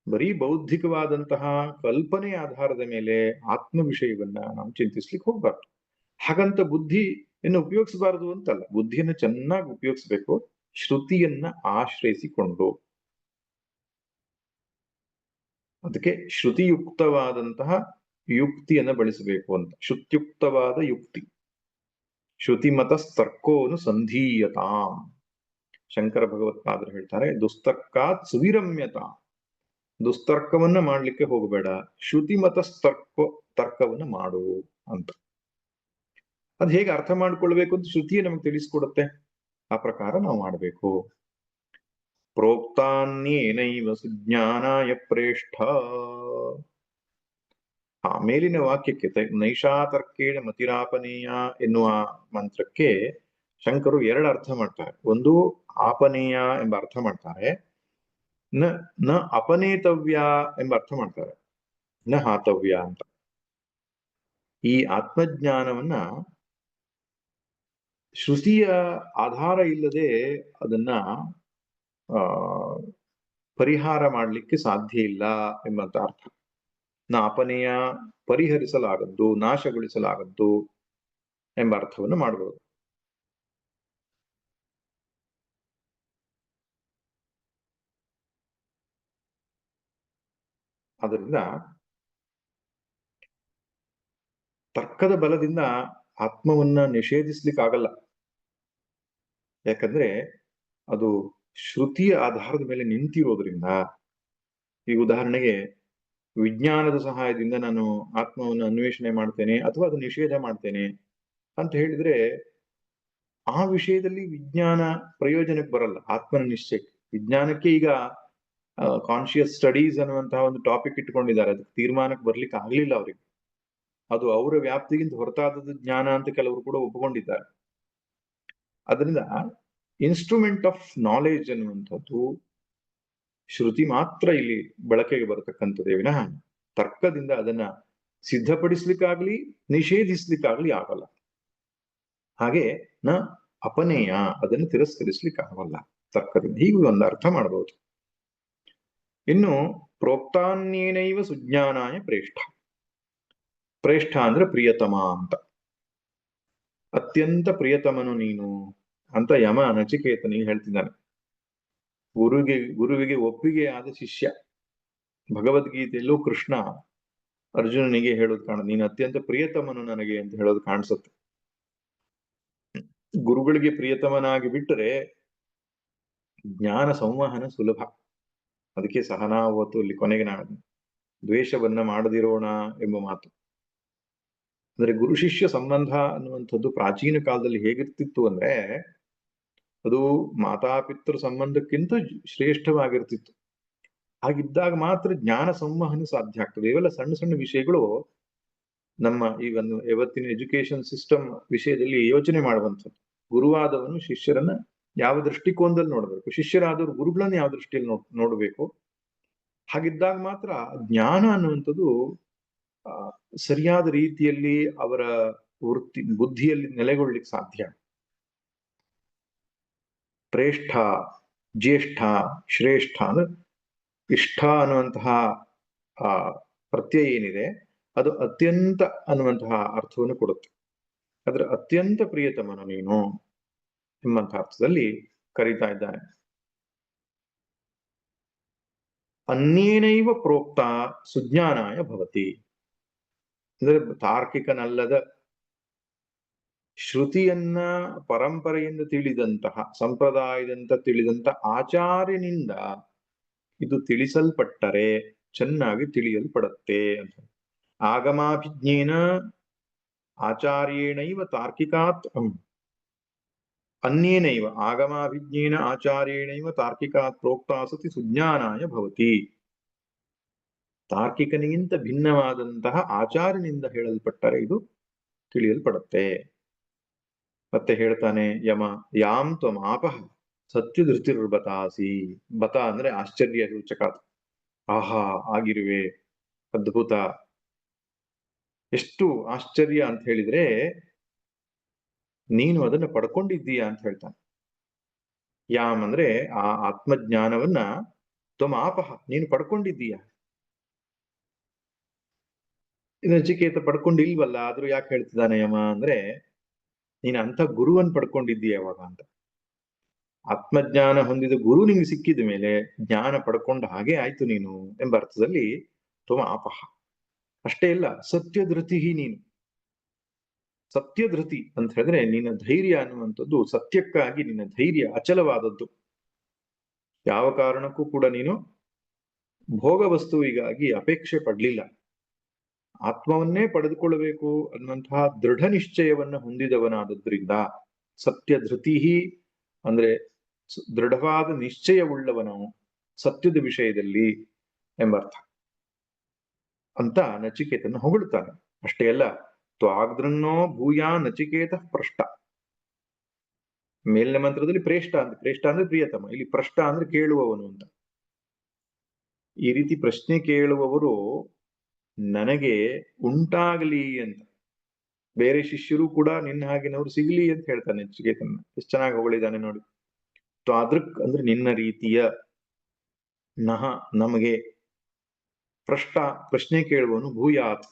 ಬರೀ ಬೌದ್ಧಿಕವಾದಂತಹ ಕಲ್ಪನೆಯ ಆಧಾರದ ಮೇಲೆ ಆತ್ಮ ವಿಷಯವನ್ನ ನಾವು ಚಿಂತಿಸ್ಲಿಕ್ಕೆ ಹೋಗ್ಬಾರ್ದು. ಹಾಗಂತ ಬುದ್ಧಿಯನ್ನು ಉಪಯೋಗಿಸಬಾರದು ಅಂತಲ್ಲ, ಬುದ್ಧಿಯನ್ನು ಚೆನ್ನಾಗಿ ಉಪಯೋಗಿಸ್ಬೇಕು, ಶ್ರುತಿಯನ್ನ ಆಶ್ರಯಿಸಿಕೊಂಡು. ಅದಕ್ಕೆ ಶ್ರುತಿಯುಕ್ತವಾದಂತಹ ಯುಕ್ತಿಯನ್ನು ಬಳಸಬೇಕು ಅಂತ. ಶ್ರುತ್ಯುಕ್ತವಾದ ಯುಕ್ತಿ. ಶ್ರುತಿಮತಸ್ತರ್ಕೋನು ಸಂಧೀಯತಾಂ. ಶಂಕರ ಭಗವತ್ಪಾದರು ಹೇಳ್ತಾರೆ, ದುಸ್ತರ್ಕಾತ್ ಸುವಿರಮ್ಯತ. ದುಸ್ತರ್ಕವನ್ನ ಮಾಡ್ಲಿಕ್ಕೆ ಹೋಗಬೇಡ, ತರ್ಕವನ್ನ ಮಾಡು ಅಂತ. ಅದ್ ಹೇಗೆ ಅರ್ಥ ಮಾಡ್ಕೊಳ್ಬೇಕು ಅಂತ ಶ್ರುತಿಯೇ ನಮ್ಗೆ ತಿಳಿಸ್ಕೊಡುತ್ತೆ. ಆ ಪ್ರಕಾರ ನಾವು ಮಾಡಬೇಕು. ಪ್ರೋಕ್ತಾನ್ಯೇನೈವ ಸುಜ್ಞಾನಾಯ ಪ್ರೇಷ್ಠ. ಆ ಮೇಲಿನ ವಾಕ್ಯಕ್ಕೆ ನೈಷಾತರ್ಕೇಣ ಮತಿರಾಪನೀಯ ಎನ್ನುವ ಮಂತ್ರಕ್ಕೆ ಶಂಕರು ಎರಡು ಅರ್ಥ ಮಾಡ್ತಾರೆ. ಒಂದು ಆಪನೀಯ ಎಂಬ ಅರ್ಥ ಮಾಡ್ತಾರೆ, ನ ಅಪನೇತವ್ಯ ಎಂಬ ಅರ್ಥ ಮಾಡ್ತಾರೆ, ನ ಹಾತವ್ಯ ಅಂತ. ಈ ಆತ್ಮಜ್ಞಾನವನ್ನ ಶ್ರುತಿಯ ಆಧಾರ ಇಲ್ಲದೆ ಅದನ್ನ ಪರಿಹಾರ ಮಾಡಲಿಕ್ಕೆ ಸಾಧ್ಯ ಇಲ್ಲ ಎಂಬಂತ ಅರ್ಥ. ನ ಅಪನೀಯ, ಪರಿಹರಿಸಲಾಗದ್ದು, ನಾಶಗೊಳಿಸಲಾಗದ್ದು ಎಂಬ ಅರ್ಥವನ್ನು ಮಾಡಬಹುದು. ಅದರಿಂದ ತರ್ಕದ ಬಲದಿಂದ ಆತ್ಮವನ್ನ ನಿಷೇಧಿಸ್ಲಿಕ್ಕಾಗಲ್ಲ. ಯಾಕಂದ್ರೆ ಅದು ಶ್ರುತಿಯ ಆಧಾರದ ಮೇಲೆ ನಿಂತಿರೋದ್ರಿಂದ. ಈ ಉದಾಹರಣೆಗೆ, ವಿಜ್ಞಾನದ ಸಹಾಯದಿಂದ ನಾನು ಆತ್ಮವನ್ನು ಅನ್ವೇಷಣೆ ಮಾಡ್ತೇನೆ ಅಥವಾ ಅದು ನಿಷೇಧ ಮಾಡ್ತೇನೆ ಅಂತ ಹೇಳಿದ್ರೆ ಆ ವಿಷಯದಲ್ಲಿ ವಿಜ್ಞಾನ ಪ್ರಯೋಜನಕ್ಕೆ ಬರಲ್ಲ. ಆತ್ಮನ ನಿಶ್ಚಯಕ್ಕೆ, ವಿಜ್ಞಾನಕ್ಕೆ ಈಗ ಕಾನ್ಶಿಯಸ್ ಸ್ಟಡೀಸ್ ಅನ್ನುವಂತಹ ಒಂದು ಟಾಪಿಕ್ ಇಟ್ಕೊಂಡಿದ್ದಾರೆ. ಅದಕ್ಕೆ ತೀರ್ಮಾನಕ್ಕೆ ಬರ್ಲಿಕ್ಕೆ ಆಗ್ಲಿಲ್ಲ ಅವ್ರಿಗೆ. ಅದು ಅವರ ವ್ಯಾಪ್ತಿಗಿಂತ ಹೊರತಾದದ್ದು ಜ್ಞಾನ ಅಂತ ಕೆಲವರು ಕೂಡ ಒಪ್ಪಿಕೊಂಡಿದ್ದಾರೆ. ಅದರಿಂದ ಇನ್ಸ್ಟ್ರೂಮೆಂಟ್ ಆಫ್ ನಾಲೆಜ್ ಅನ್ನುವಂಥದ್ದು ಶ್ರುತಿ ಮಾತ್ರ ಇಲ್ಲಿ ಬಳಕೆಗೆ ಬರತಕ್ಕಂಥದ್ದೇ ವಿನಃ ತರ್ಕದಿಂದ ಅದನ್ನ ಸಿದ್ಧಪಡಿಸ್ಲಿಕ್ಕಾಗ್ಲಿ ನಿಷೇಧಿಸ್ಲಿಕ್ಕಾಗ್ಲಿ ಆಗಲ್ಲ. ಹಾಗೆ ನ ಅಪನೇಯ, ಅದನ್ನು ತಿರಸ್ಕರಿಸ್ಲಿಕ್ಕಾಗಲ್ಲ ತರ್ಕದಿಂದ. ಹೀಗೆ ಒಂದು ಅರ್ಥ ಮಾಡಬಹುದು. ಇನ್ನು ಪ್ರೋಕ್ತಾನ್ಯೇನೈವ ಸುಜ್ಞಾನಾಯ ಪ್ರೇಷ್ಠ. ಪ್ರೇಷ್ಠ ಅಂದ್ರೆ ಪ್ರಿಯತಮ ಅಂತ. ಅತ್ಯಂತ ಪ್ರಿಯತಮನು ನೀನು ಅಂತ ಯಮ ನಚಿಕೇತನಿಗೆ ಹೇಳ್ತಿದ್ದಾನೆ. ಗುರುವಿಗೆ ಒಪ್ಪಿಗೆ ಆದ ಶಿಷ್ಯ. ಭಗವದ್ಗೀತೆಯಲ್ಲೂ ಕೃಷ್ಣ ಅರ್ಜುನನಿಗೆ ಹೇಳೋದು ಕಾಣ, ನೀನು ಅತ್ಯಂತ ಪ್ರಿಯತಮನು ನನಗೆ ಅಂತ ಹೇಳೋದು ಕಾಣಿಸುತ್ತೆ. ಗುರುಗಳಿಗೆ ಪ್ರಿಯತಮನಾಗಿ ಬಿಟ್ಟರೆ ಜ್ಞಾನ ಸಂವಹನ ಸುಲಭ. ಅದಕ್ಕೆ ಸಹನಾವತ್ತು ಇಲ್ಲಿ ಕೊನೆಗೆ ನಾನು ದ್ವೇಷವನ್ನ ಮಾಡದಿರೋಣ ಎಂಬ ಮಾತು. ಅಂದ್ರೆ ಗುರು ಶಿಷ್ಯ ಸಂಬಂಧ ಅನ್ನುವಂಥದ್ದು ಪ್ರಾಚೀನ ಕಾಲದಲ್ಲಿ ಹೇಗಿರ್ತಿತ್ತು ಅಂದ್ರೆ ಅದು ಮಾತಾಪಿತೃ ಸಂಬಂಧಕ್ಕಿಂತ ಶ್ರೇಷ್ಠವಾಗಿರ್ತಿತ್ತು. ಹಾಗಿದ್ದಾಗ ಮಾತ್ರ ಜ್ಞಾನ ಸಂವಹನ ಸಾಧ್ಯ ಆಗ್ತದೆ. ಇವೆಲ್ಲ ಸಣ್ಣ ಸಣ್ಣ ವಿಷಯಗಳು ನಮ್ಮ ಈ ಒಂದು ಇವತ್ತಿನ ಎಜುಕೇಶನ್ ಸಿಸ್ಟಮ್ ವಿಷಯದಲ್ಲಿ ಯೋಚನೆ ಮಾಡುವಂಥದ್ದು. ಗುರುವಾದವನು ಶಿಷ್ಯರನ್ನ ಯಾವ ದೃಷ್ಟಿಕೋನದಲ್ಲಿ ನೋಡ್ಬೇಕು, ಶಿಷ್ಯರಾದವರು ಗುರುಗಳನ್ನ ಯಾವ ದೃಷ್ಟಿಯಲ್ಲಿ ನೋಡ್ಬೇಕು. ಹಾಗಿದ್ದಾಗ ಮಾತ್ರ ಜ್ಞಾನ ಅನ್ನುವಂಥದ್ದು ಸರಿಯಾದ ರೀತಿಯಲ್ಲಿ ಅವರ ಬುದ್ಧಿಯಲ್ಲಿ ನೆಲೆಗೊಳ್ಳಿಕ್ಕೆ ಸಾಧ್ಯ. ಪ್ರೇಷ್ಠ, ಜ್ಯೇಷ್ಠ, ಶ್ರೇಷ್ಠ ಅಂದ್ರೆ ಇಷ್ಟ ಅನ್ನುವಂತಹ ಪ್ರತ್ಯಯ ಏನಿದೆ ಅದು ಅತ್ಯಂತ ಅನ್ನುವಂತಹ ಅರ್ಥವನ್ನು ಕೊಡುತ್ತೆ. ಆದ್ರೆ ಅತ್ಯಂತ ಪ್ರಿಯತಮನು ನೀನು ಎಂಬಂತಹ ಅರ್ಥದಲ್ಲಿ ಕರೀತಾ ಇದ್ದಾನೆ. ಅನ್ಯೇನೈವ ಪ್ರೋಕ್ತ ಸುಜ್ಞಾನಾಯ ಭವತಿ ಅಂದ್ರೆ ತಾರ್ಕಿಕನಲ್ಲದ ಶ್ರುತಿಯನ್ನ ಪರಂಪರೆಯಿಂದ ತಿಳಿದಂತಹ, ಸಂಪ್ರದಾಯದಿಂದ ತಿಳಿದಂತ ಆಚಾರ್ಯನಿಂದ ಇದು ತಿಳಿಸಲ್ಪಟ್ಟರೆ ಚೆನ್ನಾಗಿ ತಿಳಿಯಲ್ಪಡುತ್ತೆ ಅಂತ. ಆಗಮಾಭಿಜ್ಞೇನ ಆಚಾರ್ಯೇಣೈವ ತಾರ್ಕಿಕಾತ್ ಅನ್ಯೇನೈವ ಆಗಮಾಭಿಜ್ಞೇನ ಆಚಾರ್ಯೇಣೈವ ತಾರ್ಕಿಕಾತ್ ಪ್ರೋಕ್ತಾ ಸತಿ ಸುಜ್ಞಾನಾಯ ಭವತಿ. ತಾರ್ಕಿಕನಿಗಿಂತ ಭಿನ್ನವಾದಂತಹ ಆಚಾರ್ಯನಿಂದ ಹೇಳಲ್ಪಟ್ಟರೆ ಇದು ತಿಳಿಯಲ್ಪಡುತ್ತೆ. ಮತ್ತೆ ಹೇಳ್ತಾನೆ ಯಮ, ಯಾಂ ತ್ವಮಾಪಃ ಸತ್ಯಧೃತಿರ್ಬತಾಸಿ. ಬತ ಅಂದ್ರೆ ಆಶ್ಚರ್ಯ ಸೂಚಕ. ಆಹಾ, ಆಗಿರುವೆ, ಅದ್ಭುತ, ಎಷ್ಟು ಆಶ್ಚರ್ಯ ಅಂತ ಹೇಳಿದ್ರೆ ನೀನು ಅದನ್ನ ಪಡ್ಕೊಂಡಿದ್ದೀಯಾ ಅಂತ ಹೇಳ್ತಾನೆ. ಯಾಮ್ ಅಂದ್ರೆ ಆ ಆತ್ಮಜ್ಞಾನವನ್ನ ತ್ವಮಾಪಃ ನೀನು ಪಡ್ಕೊಂಡಿದ್ದೀಯಾ. ನಚಿಕೇತ ಪಡ್ಕೊಂಡಿಲ್ವಲ್ಲ, ಆದ್ರೂ ಯಾಕೆ ಹೇಳ್ತಿದ್ದಾನೆ ಯಮ ಅಂದ್ರೆ ನೀನು ಅಂತ ಗುರುವನ್ ಪಡ್ಕೊಂಡಿದ್ದೀಯ ಯಾವಾಗ ಅಂತ. ಆತ್ಮಜ್ಞಾನ ಹೊಂದಿದ ಗುರು ನಿಂಗೆ ಸಿಕ್ಕಿದ ಮೇಲೆ ಜ್ಞಾನ ಪಡ್ಕೊಂಡ ಹಾಗೆ ಆಯ್ತು ನೀನು ಎಂಬ ಅರ್ಥದಲ್ಲಿ ತ್ವಂ ಆಪಃ. ಅಷ್ಟೇ ಇಲ್ಲ, ಸತ್ಯಧೃತಿ ನೀನು. ಸತ್ಯಧೃತಿ ಅಂತ ಹೇಳಿದ್ರೆ ನಿನ್ನ ಧೈರ್ಯ ಅನ್ನುವಂಥದ್ದು ಸತ್ಯಕ್ಕಾಗಿ ನಿನ್ನ ಧೈರ್ಯ ಅಚಲವಾದದ್ದು. ಯಾವ ಕಾರಣಕ್ಕೂ ಕೂಡ ನೀನು ಭೋಗ ವಸ್ತುವಿಗಾಗಿ ಅಪೇಕ್ಷೆ ಪಡ್ಲಿಲ್ಲ. ಆತ್ಮವನ್ನೇ ಪಡೆದುಕೊಳ್ಳಬೇಕು ಅನ್ನುವಂತಹ ದೃಢ ನಿಶ್ಚಯವನ್ನ ಹೊಂದಿದವನಾದದ್ರಿಂದ ಸತ್ಯಧೃತಿ ಅಂದ್ರೆ ದೃಢವಾದ ನಿಶ್ಚಯವುಳ್ಳವನು ಸತ್ಯದ ವಿಷಯದಲ್ಲಿ ಎಂಬರ್ಥ ಅಂತ ನಚಿಕೇತನ ಹೊಗಳುತ್ತಾನೆ. ಅಷ್ಟೇ ಅಲ್ಲ, ತ್ವಾಗ್ದೃನ್ನೋ ಭೂಯಾ ನಚಿಕೇತ ಪೃಷ್ಟ. ಮೇಲಿನ ಮಂತ್ರದಲ್ಲಿ ಪ್ರೇಷ್ಠ ಅಂದ್ರೆ ಪ್ರಿಯತಮ, ಇಲ್ಲಿ ಪೃಷ್ಟ ಅಂದ್ರೆ ಕೇಳುವವನು ಅಂತ. ಈ ರೀತಿ ಪ್ರಶ್ನೆ ಕೇಳುವವರು ನನಗೆ ಉಂಟಾಗಲಿ ಅಂತ, ಬೇರೆ ಶಿಷ್ಯರು ಕೂಡ ನಿನ್ನ ಹಾಗೆನವರು ಸಿಗಲಿ ಅಂತ ಹೇಳ್ತಾನೆ ನಚಿಕೇತನ. ಎಷ್ಟು ಚೆನ್ನಾಗಿ ಹೊಗಳಿದ್ದಾನೆ ನೋಡಿ. ತ್ವಾದೃಕ್ ಅಂದ್ರೆ ನಿನ್ನ ರೀತಿಯ, ನಹ ನಮಗೆ, ಪೃಷ್ಟ ಪ್ರಶ್ನೆ ಕೇಳುವವನು, ಭೂಯಾತ್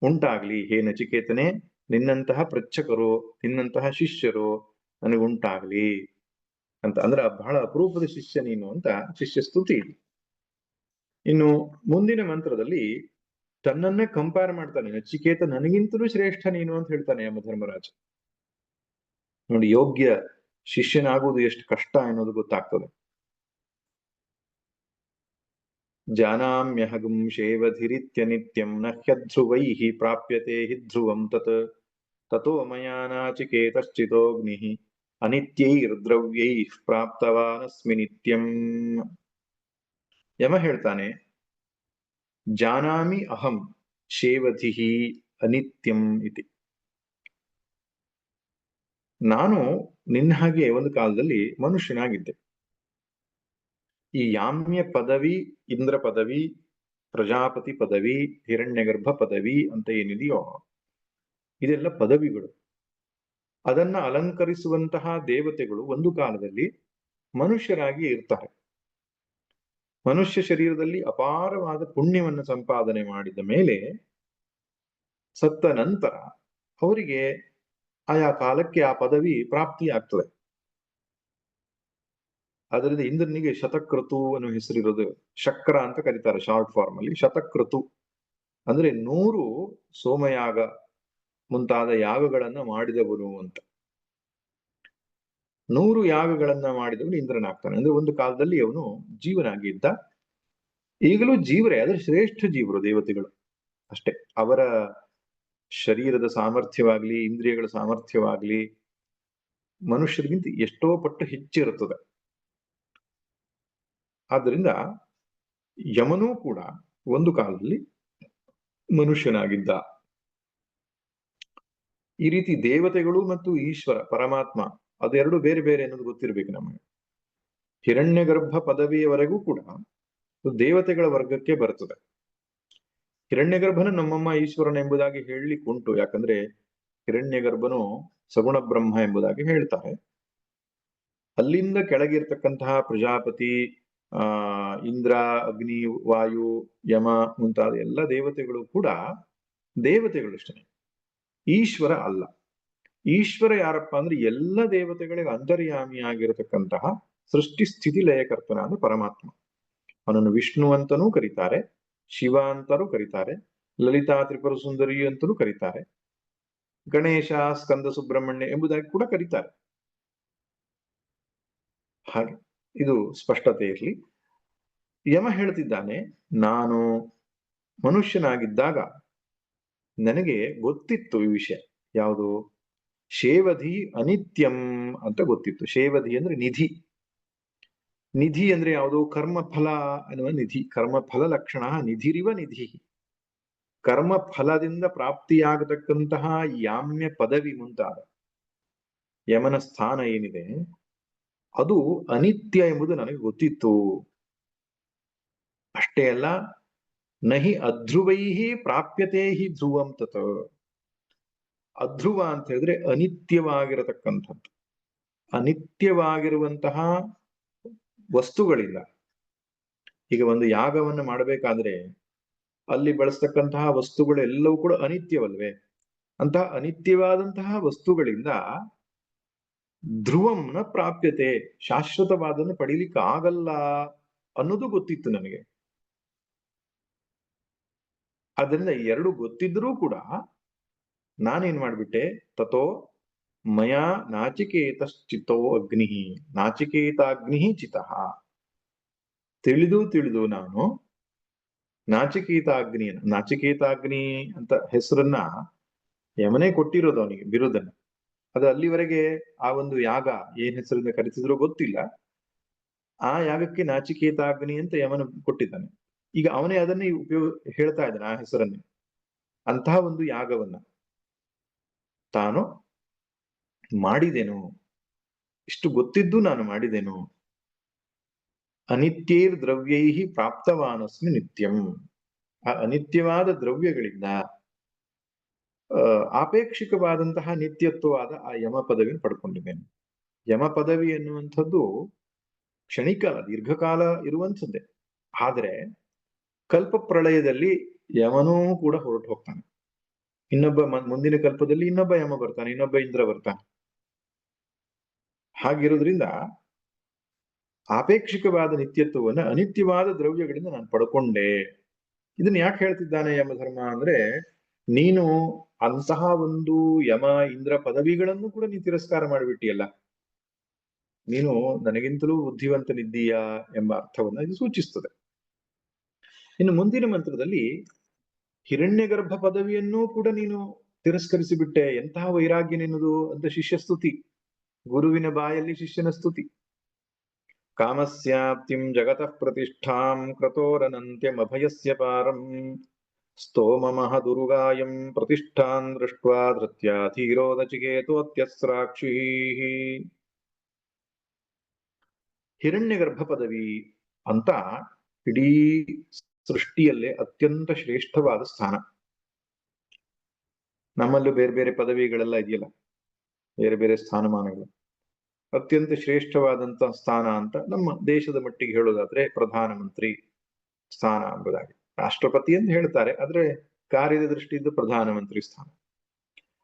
ಉಂಟಾಗ್ಲಿ, ಹೇ ನಚಿಕೇತನೆ ನಿನ್ನಂತಹ ಪೃಚ್ಛಕರು ನಿನ್ನಂತಹ ಶಿಷ್ಯರು ನನಗುಂಟಾಗ್ಲಿ ಅಂತ. ಅಂದ್ರೆ ಬಹಳ ಅಪರೂಪದ ಶಿಷ್ಯ ನೀನು ಅಂತ ಶಿಷ್ಯ ಸ್ತುತಿ. ಇನ್ನು ಮುಂದಿನ ಮಂತ್ರದಲ್ಲಿ ತನ್ನನ್ನೇ ಕಂಪೇರ್ ಮಾಡ್ತಾನೆ. ನಚಿಕೇತ ನನಗಿಂತಲೂ ಶ್ರೇಷ್ಠ ನೀನು ಅಂತ ಹೇಳ್ತಾನೆ ಯಮಧರ್ಮರಾಜ. ನೋಡಿ, ಯೋಗ್ಯ ಶಿಷ್ಯನಾಗುವುದು ಎಷ್ಟು ಕಷ್ಟ ಅನ್ನೋದು ಗೊತ್ತಾಗ್ತದೆ. ಜಾನಾಮ್ಯಹಗಂ ಶೇವಧಿರಿತ್ಯ ನಿತ್ಯಂ ನ ಹ್ಯಧ್ರುವೈಃ ಪ್ರಾಪ್ಯತೆ ಹಿ ಧ್ರುವಂ ತತೋ ಮಯಾ ನಾಚಿಕೇತಶ್ಚಿತೋಗ್ನಿಃ ಅನಿತ್ಯೈರ್ದ್ರವ್ಯೈಃ ಪ್ರಾಪ್ತವಾನಸ್ಮಿ ನಿತ್ಯಂ. ಯಮ ಹೇಳ್ತಾನೆ, ಜಾನಾಮಿ ಅಹಂ ಶೇವಧಿಃ ಅನಿತ್ಯಂ ಇತಿ. ನಾನು ನಿನ್ನ ಹಾಗೆ ಒಂದು ಕಾಲದಲ್ಲಿ ಮನುಷ್ಯನಾಗಿದ್ದೆ. ಈ ಯಾಮ್ಯ ಪದವಿ, ಇಂದ್ರ ಪದವಿ, ಪ್ರಜಾಪತಿ ಪದವಿ, ಹಿರಣ್ಯಗರ್ಭ ಪದವಿ ಅಂತ ಏನಿದೆಯೋ ಇದೆಲ್ಲ ಪದವಿಗಳು. ಅದನ್ನ ಅಲಂಕರಿಸುವಂತಹ ದೇವತೆಗಳು ಒಂದು ಕಾಲದಲ್ಲಿ ಮನುಷ್ಯರಾಗಿ ಇರ್ತಾರೆ. ಮನುಷ್ಯ ಶರೀರದಲ್ಲಿ ಅಪಾರವಾದ ಪುಣ್ಯವನ್ನು ಸಂಪಾದನೆ ಮಾಡಿದ ಮೇಲೆ ಸತ್ತ ನಂತರ ಅವರಿಗೆ ಆಯಾ ಕಾಲಕ್ಕೆ ಆ ಪದವಿ ಪ್ರಾಪ್ತಿಯಾಗ್ತದೆ. ಅದರಿಂದ ಇಂದ್ರನಿಗೆ ಶತಕ್ರತು ಅನ್ನೋ ಹೆಸರಿರೋದು. ಶಕ್ರ ಅಂತ ಕರೀತಾರೆ ಶಾರ್ಟ್ ಫಾರ್ಮ್ ಅಲ್ಲಿ. ಶತಕ್ರತು ಅಂದ್ರೆ 100 ಸೋಮಯಾಗ ಮುಂತಾದ ಯಾಗಗಳನ್ನ ಮಾಡಿದವನು ಅಂತ. 100 ಯಾಗಗಳನ್ನ ಮಾಡಿದವನು ಇಂದ್ರನಾಗ್ತಾನೆ. ಅಂದ್ರೆ ಒಂದು ಕಾಲದಲ್ಲಿ ಅವನು ಜೀವನಾಗಿದ್ದ. ಈಗಲೂ ಜೀವರೇ, ಆದ್ರೆ ಶ್ರೇಷ್ಠ ಜೀವರು ದೇವತೆಗಳು ಅಷ್ಟೇ. ಅವರ ಶರೀರದ ಸಾಮರ್ಥ್ಯವಾಗ್ಲಿ, ಇಂದ್ರಿಯಗಳ ಸಾಮರ್ಥ್ಯವಾಗ್ಲಿ ಮನುಷ್ಯರಿಗಿಂತ ಎಷ್ಟೋ ಪಟ್ಟು ಹೆಚ್ಚಿರುತ್ತದೆ. ಆದ್ದರಿಂದ ಯಮನೂ ಕೂಡ ಒಂದು ಕಾಲದಲ್ಲಿ ಮನುಷ್ಯನಾಗಿದ್ದ. ಈ ರೀತಿ ದೇವತೆಗಳು ಮತ್ತು ಈಶ್ವರ ಪರಮಾತ್ಮ ಅದೆರಡು ಬೇರೆ ಬೇರೆ ಅನ್ನೋದು ಗೊತ್ತಿರ್ಬೇಕು ನಮಗೆ. ಹಿರಣ್ಯಗರ್ಭ ಪದವಿಯವರೆಗೂ ಕೂಡ ದೇವತೆಗಳ ವರ್ಗಕ್ಕೆ ಬರ್ತದೆ. ಹಿರಣ್ಯಗರ್ಭನ ನಮ್ಮಮ್ಮ ಈಶ್ವರನ ಎಂಬುದಾಗಿ ಹೇಳಲಿಕ್ಕೆ ಉಂಟು. ಯಾಕಂದ್ರೆ ಹಿರಣ್ಯಗರ್ಭನು ಸಗುಣ ಬ್ರಹ್ಮ ಎಂಬುದಾಗಿ ಹೇಳ್ತಾರೆ. ಅಲ್ಲಿಂದ ಕೆಳಗಿರ್ತಕ್ಕಂತಹ ಪ್ರಜಾಪತಿ, ಇಂದ್ರ, ಅಗ್ನಿ, ವಾಯು, ಯಮ ಮುಂತಾದ ಎಲ್ಲ ದೇವತೆಗಳು ಕೂಡ ದೇವತೆಗಳು ಅಷ್ಟೇ, ಈಶ್ವರ ಅಲ್ಲ. ಈಶ್ವರ ಯಾರಪ್ಪ ಅಂದ್ರೆ ಎಲ್ಲ ದೇವತೆಗಳಿಗೆ ಅಂತರ್ಯಾಮಿಯಾಗಿರತಕ್ಕಂತಹ ಸೃಷ್ಟಿ ಸ್ಥಿತಿ ಲಯಕರ್ತನಾದ ಪರಮಾತ್ಮ. ಅವನನ್ನು ವಿಷ್ಣು ಅಂತನೂ ಕರೀತಾರೆ, ಶಿವ ಅಂತಲೂ ಕರೀತಾರೆ, ಲಲಿತಾ ತ್ರಿಪುರ ಸುಂದರಿ ಅಂತಲೂ ಕರೀತಾರೆ, ಗಣೇಶ, ಸ್ಕಂದ ಸುಬ್ರಹ್ಮಣ್ಯ ಎಂಬುದಾಗಿ ಕೂಡ ಕರೀತಾರೆ. ಹಾಗೆ ಇದು ಸ್ಪಷ್ಟತೆ ಇರಲಿ. ಯಮ ಹೇಳ್ತಿದ್ದಾನೆ, ನಾನು ಮನುಷ್ಯನಾಗಿದ್ದಾಗ ನನಗೆ ಗೊತ್ತಿತ್ತು ಈ ವಿಷಯ. ಯಾವುದು? ಶೇವಧಿ ಅನಿತ್ಯಂ ಅಂತ ಗೊತ್ತಿತ್ತು. ಶೇವಧಿ ಅಂದ್ರೆ ನಿಧಿ. ನಿಧಿ ಅಂದ್ರೆ ಯಾವುದು? ಕರ್ಮಫಲ ಅನ್ನುವ ನಿಧಿ. ಕರ್ಮಫಲ ಲಕ್ಷಣ ನಿಧಿರಿವ ನಿಧಿ. ಕರ್ಮ ಫಲದಿಂದ ಪ್ರಾಪ್ತಿಯಾಗತಕ್ಕಂತಹ ಯಾಮ್ಯ ಪದವಿ ಮುಂತಾದ ಯಮನ ಸ್ಥಾನ ಏನಿದೆ ಅದು ಅನಿತ್ಯ ಎಂಬುದು ನನಗೆ ಗೊತ್ತಿತ್ತು. ಅಷ್ಟೇ ಅಲ್ಲ, ನಹಿ ಅಧ್ರುವೈಹಿ ಪ್ರಾಪ್ಯತೆ ಹಿ ಧ್ರುವಂ ತತ್. ಅಧ್ರುವ ಅಂತ ಹೇಳಿದ್ರೆ ಅನಿತ್ಯವಾಗಿರತಕ್ಕಂಥದ್ದು. ಅನಿತ್ಯವಾಗಿರುವಂತಹ ವಸ್ತುಗಳಿಲ್ಲ. ಈಗ ಒಂದು ಯಾಗವನ್ನು ಮಾಡಬೇಕಾದ್ರೆ ಅಲ್ಲಿ ಬಳಸ್ತಕ್ಕಂತಹ ವಸ್ತುಗಳೆಲ್ಲವೂ ಕೂಡ ಅನಿತ್ಯವಲ್ವೇ? ಅಂತಹ ಅನಿತ್ಯವಾದಂತಹ ವಸ್ತುಗಳಿಂದ ಧ್ರುವಂನ ಪ್ರಾಪ್ಯತೆ, ಶಾಶ್ವತವಾದನ್ನು ಪಡೀಲಿಕ್ಕೆ ಆಗಲ್ಲ ಅನ್ನೋದು ಗೊತ್ತಿತ್ತು ನನಗೆ. ಅದರಿಂದ ಎರಡು ಗೊತ್ತಿದ್ರೂ ಕೂಡ ನಾನೇನ್ ಮಾಡ್ಬಿಟ್ಟೆ, ತಥೋ ಮಯಾ ನಾಚಿಕೇತಶ್ಚಿತ್ತೋ ಅಗ್ನಿ, ನಾಚಿಕೇತಾಗ್ನಿ ಚಿತಃ. ತಿಳಿದು ನಾನು ನಾಚಿಕೇತಾಗ್ನಿ ಅಂತ ಹೆಸರನ್ನ ಯಮನೇ ಕೊಟ್ಟಿರೋದು ಅವನಿಗೆ ಬಿರುದನ್ನ. ಅದು ಅಲ್ಲಿವರೆಗೆ ಆ ಒಂದು ಯಾಗ ಏನ್ ಹೆಸರಿಂದ ಕರೆಸಿದ್ರೋ ಗೊತ್ತಿಲ್ಲ. ಆ ಯಾಗಕ್ಕೆ ನಾಚಿಕೇತಾಗ್ನಿ ಅಂತ ಯಮನ ಕೊಟ್ಟಿದ್ದಾನೆ. ಈಗ ಅವನೇ ಅದನ್ನೇ ಹೇಳ್ತಾ ಇದ್ದಾನೆ, ಆ ಹೆಸರನ್ನೇ. ಅಂತಹ ಒಂದು ಯಾಗವನ್ನ ತಾನು ಮಾಡಿದೆನು, ಇಷ್ಟು ಗೊತ್ತಿದ್ದು ನಾನು ಮಾಡಿದೆನು. ಅನಿತ್ಯೈರ್ ದ್ರವ್ಯೈ ಪ್ರಾಪ್ತವಾನಸ್ಮಿ ನಿತ್ಯಂ. ಆ ಅನಿತ್ಯವಾದ ದ್ರವ್ಯಗಳಿಂದ ಆಪೇಕ್ಷಿಕವಾದಂತಹ ನಿತ್ಯತ್ವವಾದ ಆ ಯಮ ಪದವಿಯನ್ನು ಪಡ್ಕೊಂಡಿದ್ದೇನೆ. ಯಮ ಪದವಿ ಎನ್ನುವಂಥದ್ದು ಕ್ಷಣಿಕಾಲ, ದೀರ್ಘಕಾಲ ಇರುವಂಥದ್ದೇ. ಆದರೆ ಕಲ್ಪ ಪ್ರಳಯದಲ್ಲಿ ಯಮನೂ ಕೂಡ ಹೊರಟು ಹೋಗ್ತಾನೆ. ಇನ್ನೊಬ್ಬ ಮುಂದಿನ ಕಲ್ಪದಲ್ಲಿ ಇನ್ನೊಬ್ಬ ಯಮ ಬರ್ತಾನೆ, ಇನ್ನೊಬ್ಬ ಇಂದ್ರ ಬರ್ತಾನೆ. ಹಾಗಿರೋದ್ರಿಂದ ಆಪೇಕ್ಷಿಕವಾದ ನಿತ್ಯತ್ವವನ್ನು ಅನಿತ್ಯವಾದ ದ್ರವ್ಯಗಳಿಂದ ನಾನು ಪಡ್ಕೊಂಡೆ. ಇದನ್ನ ಯಾಕೆ ಹೇಳ್ತಿದ್ದಾನೆ ಯಮಧರ್ಮ ಅಂದ್ರೆ, ನೀನು ಅಂತಹ ಒಂದು ಯಮ ಇಂದ್ರ ಪದವಿಗಳನ್ನು ಕೂಡ ನೀ ತಿರಸ್ಕಾರ ಮಾಡಿಬಿಟ್ಟಿಯಲ್ಲ, ನೀನು ನನಗಿಂತಲೂ ಬುದ್ಧಿವಂತನಿದ್ದೀಯಾ ಎಂಬ ಅರ್ಥವನ್ನ ಇದು ಸೂಚಿಸ್ತದೆ. ಇನ್ನು ಮುಂದಿನ ಮಂತ್ರದಲ್ಲಿ ಹಿರಣ್ಯಗರ್ಭ ಪದವಿಯನ್ನೂ ಕೂಡ ನೀನು ತಿರಸ್ಕರಿಸಿ ಬಿಟ್ಟೆ, ಎಂತಹ ವೈರಾಗ್ಯ ನಿನ್ನದು ಅಂತ ಶಿಷ್ಯ ಸ್ತುತಿ, ಗುರುವಿನ ಬಾಯಲ್ಲಿ ಶಿಷ್ಯನ ಸ್ತುತಿ. ಕಾಮಸ್ಯಾಪ್ತಿಂ ಜಗತಃ ಪ್ರತಿಷ್ಠಾಂ ಕ್ರತೋರನಂತ್ಯಮಭಯಸ್ಯ ಪಾರಂ ಸ್ತೋಮಮಹ ದುರುಗಾಯಂ ಪ್ರತಿಷ್ಠಾನ್ ದೃಷ್ಟ್ವಾ ಧೃತ್ಯ ಧೀರೋ ನಚಿಕೇತೋತ್ಯಸ್ರಾಕ್ಷಿ. ಹಿರಣ್ಯಗರ್ಭ ಪದವಿ ಅಂತ ಇಡೀ ಸೃಷ್ಟಿಯಲ್ಲೇ ಅತ್ಯಂತ ಶ್ರೇಷ್ಠವಾದ ಸ್ಥಾನ. ನಮ್ಮಲ್ಲೂ ಬೇರೆ ಬೇರೆ ಪದವಿಗಳೆಲ್ಲ ಇದೆಯಲ್ಲ, ಬೇರೆ ಬೇರೆ ಸ್ಥಾನಮಾನಗಳು. ಅತ್ಯಂತ ಶ್ರೇಷ್ಠವಾದಂತಹ ಸ್ಥಾನ ಅಂತ ನಮ್ಮ ದೇಶದ ಮಟ್ಟಿಗೆ ಹೇಳೋದಾದ್ರೆ ಪ್ರಧಾನಮಂತ್ರಿ ಸ್ಥಾನ ಎಂಬುದಾಗಿ. ರಾಷ್ಟ್ರಪತಿ ಅಂತ ಹೇಳ್ತಾರೆ, ಆದ್ರೆ ಕಾರ್ಯದ ದೃಷ್ಟಿಯಿಂದ ಪ್ರಧಾನಮಂತ್ರಿ ಸ್ಥಾನ.